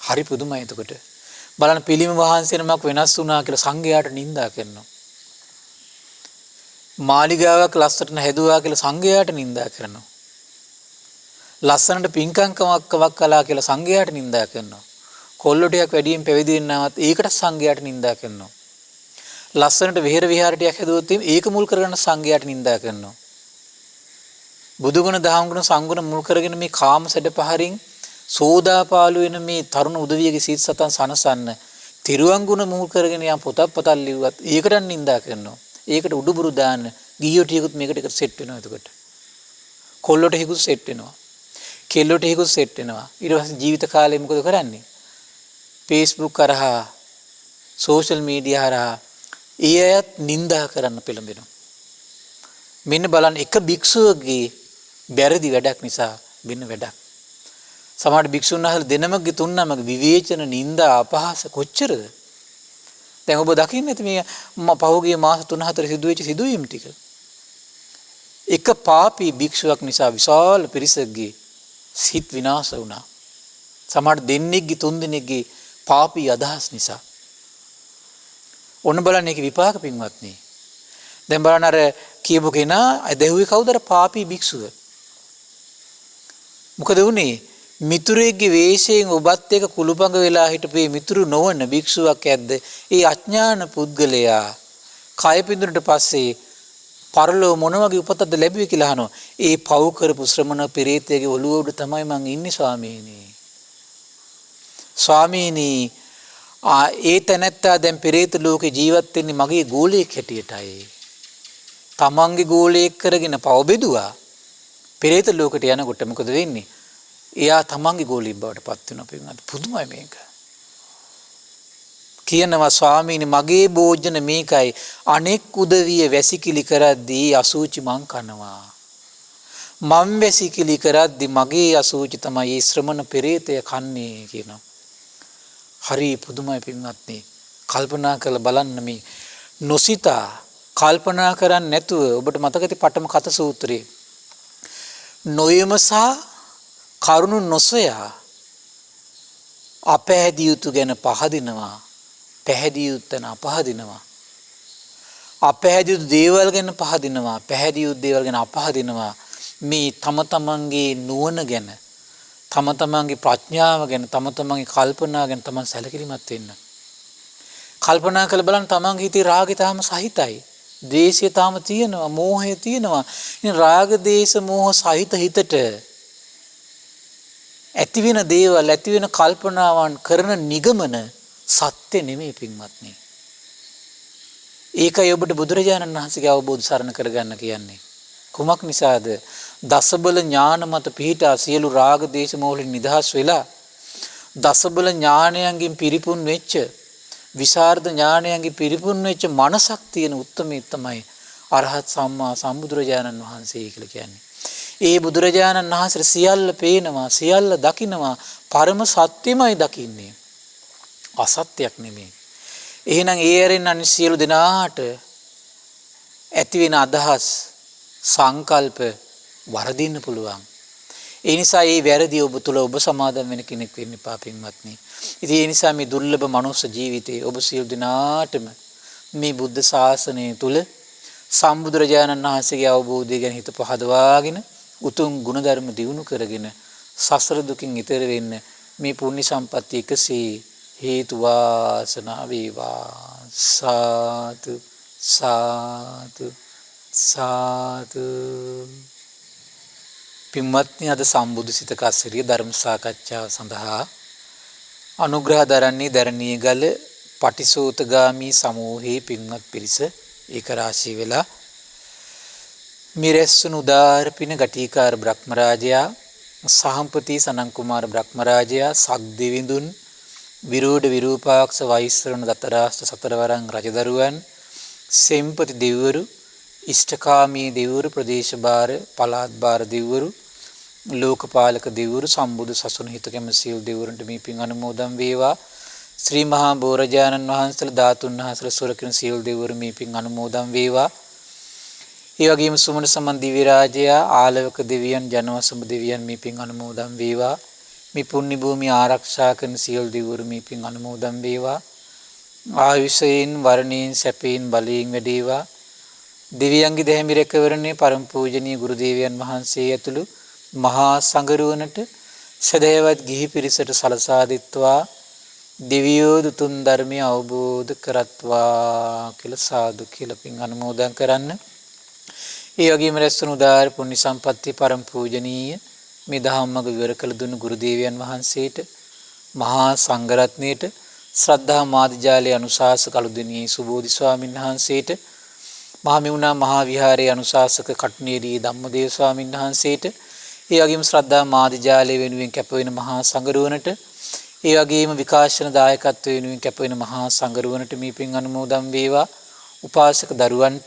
හරි පුදුමයි. එතකොට බලන්න පිළිම වහන්සේ නමක් වෙනස් වුණා කියලා සංඝයාට නිඳා කරනවා. මාලිගාවක් ලස්සනට හැදුවා කියලා සංඝයාට නිඳා කරනවා. ලස්සනට පින්කම්කමක් කළා කියලා සංඝයාට නිඳා කරනවා. කොල්ල ටිකක් වැඩියෙන් පැවිදි වෙනවත් ඒකට සංඝයාට නිඳා කරනවා. ලස්සනට විහෙර විහාර ටිකක් හැදුවොත් ඒක මුල් කරගෙන සංඝයාට නිඳා කරනවා. බුදුගුණ දහම්ගුණ සංගුණ මුල් කරගෙන මේ කාම සැඩපහරින් සෝදාපාලු වෙන මේ තරුණ උදවියගේ සිත් සතන් සනසන්න තිරුවංගුණ මුල් කරගෙන යම් පොතක් පතක් ලිව්වත් ඒකට නිඳා කරනවා. ඒකට උඩුබුරු දාන්න ගියෝ ටිකකුත් මේකට එකට සෙට් වෙනවා. එතකොට කොල්ලොට හිකුත් සෙට් වෙනවා. කෙල්ලොට හිකුත් සෙට් වෙනවා. ඊට පස්සේ ජීවිත කාලේ මොකද කරන්නේ? Facebook කරහා සෝෂල් මීඩියා හරහා ඒ අයත් නිඳා කරන්න පෙළඹෙනවා. මෙන්න බලන්න එක භික්ෂුවගේ බැරදි වැඩක් නිසා වෙන වැඩක්. සමහර භික්ෂුන් වහන්සේ දෙනමගේ තුන්නමගේ විවේචන නිඳා අපහාස කොච්චරද? දැන් ඔබ දකින්නේ නැති මේ පහුගිය මාස 3-4 සිදුවෙච්ච සිදුවීම් ටික. එක පාපී භික්ෂුවක් නිසා විශාල පිරිසකගේ සිත් විනාශ වුණා. සමහර දෙන්නෙක්ගේ තුන් දෙනෙක්ගේ පාපී අදහස් නිසා. ඔන්න බලන්න ඒකේ විපාක පින්වත්නි. දැන් බලන්න අර කියපු කෙනා ඇදහුවේ කවුද? අර පාපී භික්ෂුව. මොකද වුනේ? මිතුරෙක්ගේ වේශයෙන් ඔබත් එක්ක කුළුපඟ වෙලා හිටපේ මිතුරු නොවන භික්ෂුවක් ඇද්ද? ඒ අඥාන පුද්ගලයා කය පිඳුනට පස්සේ පරලෝ මොන වගේ උපතක්ද ලැබුවේ කියලා අහනවා. ඒ පව් කරපු ශ්‍රමණ පෙරේතයාගේ ඔළුව උඩ තමයි මං ඉන්නේ ස්වාමීනි. ස්වාමීනි ඒ තැනැත්තා දැන් පෙරේත ලෝකේ ජීවත් වෙන්නේ මගේ ගෝලයෙක් හැටියටයි. තමන්ගේ ගෝලයෙක් කරගෙන පව බෙදුවා. පෙරේත ලෝකෙට යනකොට මොකද වෙන්නේ? එයා තමන්ගේ ගෝලියෙක් බවට පත් වෙනවා පින්වත්. පුදුමයි මේක. කියනවා ස්වාමීනි මගේ භෝජන මේකයි. අනෙක් උදවිය වැසිකිලි කරද්දී අසුචි මං කනවා. මං වැසිකිලි කරද්දී මගේ අසුචි තමයි මේ ශ්‍රමණ පෙරේතය කන්නේ කියනවා. හරි පුදුමයි පින්වත්නි. කල්පනා කරලා බලන්න මේ නොසිතා කල්පනා කරන්නේ නැතුව ඔබට මතකද පඨම කත සූත්‍රයේ නොයමසා කරුණු නොසොයා අපැහැදිය යුතු ගැන පහදිනවා. පැහැදිය යුත්තන අපහදිනවා. අපැහැදිය යුතු දේවල් ගැන පහදිනවා. පැහැදිය යුතු දේවල් ගැන අපහදිනවා. මේ තම තමන්ගේ නුවණ ගැන තම තමන්ගේ ප්‍රඥාව ගැන තම තමන්ගේ කල්පනා ගැන තමන් සැලකිලිමත් වෙන්න. කල්පනා කරලා බලන්න තමන්ගේ හිතේ රාගය තාම සහිතයි. ද්වේෂය තාම තියෙනවා. මෝහය තියෙනවා. ඉතින් රාග දේශ මෝහ සහිත හිතට ඇති වෙන දේවල් ඇති වෙන කල්පනාවන් කරන නිගමන සත්‍ය නෙමෙයි පින්වත්නි. ඒකයි ඔබට බුදුරජාණන් වහන්සේගේ අවබෝධ සරණ කරගන්න කියන්නේ. කුමක් නිසාද? දසබල ඥාන මත පිහිටා සියලු රාග දේශ මොහොලින් නිදහස් වෙලා දසබල ඥානයන්ගෙන් පිරිපුන් වෙච්ච විසරද ඥානයන්ගෙන් පිරිපුන් වෙච්ච මනසක් තියෙන උත්මේ තමයි අරහත් සම්මා සම්බුදුරජාණන් වහන්සේ කියලා කියන්නේ. ඒ බුදුරජාණන් වහන්සේ සියල්ල පේනවා සියල්ල දකිනවා පරම සත්‍යමයි දකින්නේ. අසත්‍යයක් නෙමෙයි. එහෙනම් ඒ ඇරෙන් අනිත් සියලු දෙනාට ඇති වෙන අදහස් සංකල්ප වරදින්න පුළුවන්. ඒ නිසා මේ වැරදි ඔබ තුල ඔබ සමාදම් වෙන කෙනෙක් වෙන්න එපා පින්වත්නි. ඉතින් ඒ නිසා මේ දුර්ලභ මනුස්ස ජීවිතේ ඔබ සියලු දෙනාටම මේ බුද්ධ ශාසනය තුල සම්බුදුරජාණන් වහන්සේගේ අවබෝධය ගැන හිත පහදවාගෙන උතුම් ගුණධර්ම දියුණු කරගෙන සසර දුකින් ඈතර වෙන්න මේ පුණ්‍ය සම්පත්තිය එකසේ හේතු වාසනා වේවා. සාදු සාදු සාදු. පින්වත්නි අද සම්බුදු සිත කස්සරිය ධර්ම සාකච්ඡාව සඳහා අනුග්‍රහ දරන්නේ දරණීයගල පටිසෝතගාමී සමූහයේ පින්වත් පිරිස ඒක රාශී වෙලා මිරැස්සුණු උදාර පින ගටිකාර බ්‍රහ්මරාජයා සහම්පති සනන් කුමාර බ්‍රහ්මරාජයා සක්දිවිඳුන් විරෝධ විරූපාක්ෂ වෛශ්‍රවණ දතරාෂ්ට්‍ර සතරවරන් රජදරුවන් සෙම්පති දෙවිවරු ඉෂ්ඨකාමී දෙවිවරු ප්‍රදේශ භාර පළාත් භාර දෙවිවරු ලෝකපාලක දෙවිවරු සම්බුදු සසුන හිතකම සියලු දෙවිවරුන්ට මේ පින් අනුමෝදන් වේවා. ශ්‍රී මහා බෝරජාණන් වහන්සේලා ධාතුන් වහන්සේලා සුරකින සියලු දෙවිවරු මේ පින් අනුමෝදන් වේවා. ඒ වගේම සුමන සමන් දිව්‍ය රාජයා ආලවක දෙවියන් ජනවසම දෙවියන් මේ පින් අනුමෝදන් වේවා. මේ පුණ්‍ය භූමිය ආරක්ෂා කරන සියලු දෙවිවරු මේ පින් අනුමෝදන් වේවා. ආයුෂයෙන් වර්ණයෙන් සැපයෙන් බලයෙන් වැඩේවා. දෙවියන්ගේ දැහැමි රැකවරණේ පරම පූජනීය ගුරු දේවයන් වහන්සේ ඇතුළු මහා සංඝරුවනට සදහවත් ගිහි පිරිසට සලසා දෙත්වා දෙවියෝ දුතුන් ධර්මය අවබෝධ කරත්වා කියලා සාදු කියලා පින් අනුමෝදන් කරන්න. ඒ වගේම රැස්වුණු උදාාර පුණ්‍ය සම්පත්තිය පරම පූජනීය මේ දහම්මග විවර කළ දුන්නු ගුරු දේවයන් වහන්සේට මහා සංඝරත්නයට ශ්‍රද්ධා මාධ්‍යාලයේ අනුශාසක අලුදෙණියේ සුබෝධි ස්වාමීන් වහන්සේට මහා මෙවුනා මහා විහාරයේ අනුශාසක කටුනේරියේ ධම්මදේව ස්වාමීන් වහන්සේට ඒ වගේම ශ්‍රද්ධා මාධ්‍යාලය වෙනුවෙන් කැප වෙන මහා සංඝරුවනට ඒ වගේම විකාශන දායකත්ව වෙනුවෙන් කැප වෙන මහා සංඝරුවනට මේ පින් අනුමෝදන් වේවා. උපාසක දරුවන්ට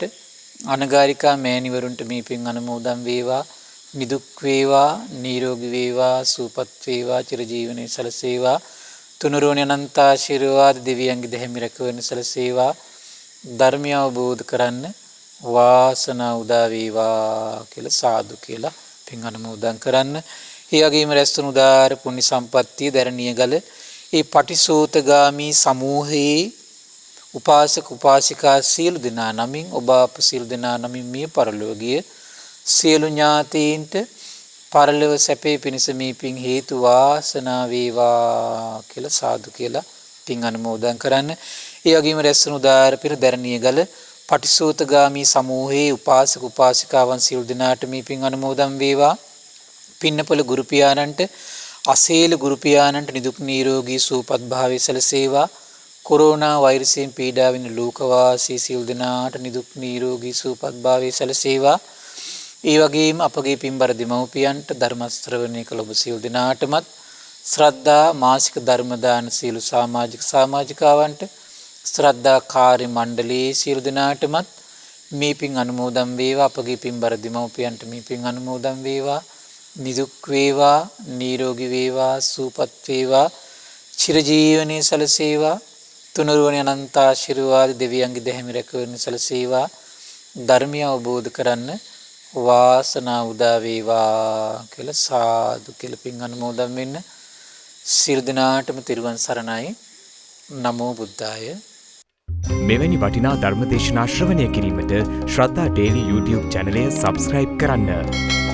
අනගාരികා මෑණිවරුන්ට මේ පින් අනුමෝදන් වේවා. නිදුක් වේවා නිරෝගී වේවා සුවපත් වේවා චිරජීවනයේ සලසේවා. තුනුරුවනි අනන්ත ආශිර්වාද දෙවියන්ගේ දෙහිමි රැකවරණ සලසේවා. ධර්මය අවබෝධ කරන්න වාසනාව උදා වේවා කියලා සාදු කියලා පින් අනුමෝදන් කරන්න. ඒ වගේම රැස්තුණු උදාාර පුණ්‍ය සම්පත්තිය දරණීයගල ඒ පටිසෝතගාමී සමූහයේ උපාසක උපාසිකා සියලු දෙනා නමින් ඔබ අප සියලු දෙනා නමින් මිය පරලෝකීය සියලු ඥාතීන්ට පරලොව සැපේ පිණිස මේ පින් හේතු වාසනා වේවා කියලා සාදු කියලා පින් අනුමෝදන් කරන්න. ඒ වගේම රැස්වුණු උදාාර පෙර දරණීයගල පටිසෝතගාමී සමූහයේ උපාසක උපාසිකාවන් සියලු දෙනාට මේ පින් අනුමෝදන් වේවා. පින්නපොළ ගුරු පියාණන්ට අසේල ගුරු පියාණන්ට නිදුක් නිරෝගී සුවපත් භාවය සැලසේවා. කොරෝනා වෛරසයෙන් පීඩා විඳින ලෝකවාසී සියලු දෙනාට නිදුක් නිරෝගී සුවපත් භාවය සැලසේවා. ඒ වගේම අපගේ පින්බර දෙමව්පියන්ට ධර්ම ශ්‍රවණය කළ ඔබ සියලු දෙනාටමත් ශ්‍රද්ධා මාසික ධර්ම දාන සියලු සමාජිකාවන්ට ශ්‍රද්ධා කාර්ය මණ්ඩලයේ සියලු දෙනාටමත් මේ පින් අනුමෝදන් වේවා. අපගේ පින්බර දෙමව්පියන්ට මේ පින් අනුමෝදන් වේවා. නිදුක් වේවා, නිරෝගී වේවා, සුවපත් වේවා, චිරජීවනයේ සැලසේවා. තුනුරුවනේ අනන්ත ආශිර්වාද දෙවියන්ගේ දෙහිමි රැකවරණ සැලසේවා. ධර්මය අවබෝධ කරන්න වාසනාව උදා වේවා කියලා සාදු කියලා පින් අනුමෝදන් වෙන්න. සියලු දෙනාටම තෙරුවන් සරණයි. නමෝ බුද්ධාය. මෙවැනි වටිනා ධර්මදේශනා ශ්‍රවණය කිරීමට ශ්‍රද්ධා ඩේලි YouTube චැනලය සබ්ස්ක්‍රයිබ් කරන්න.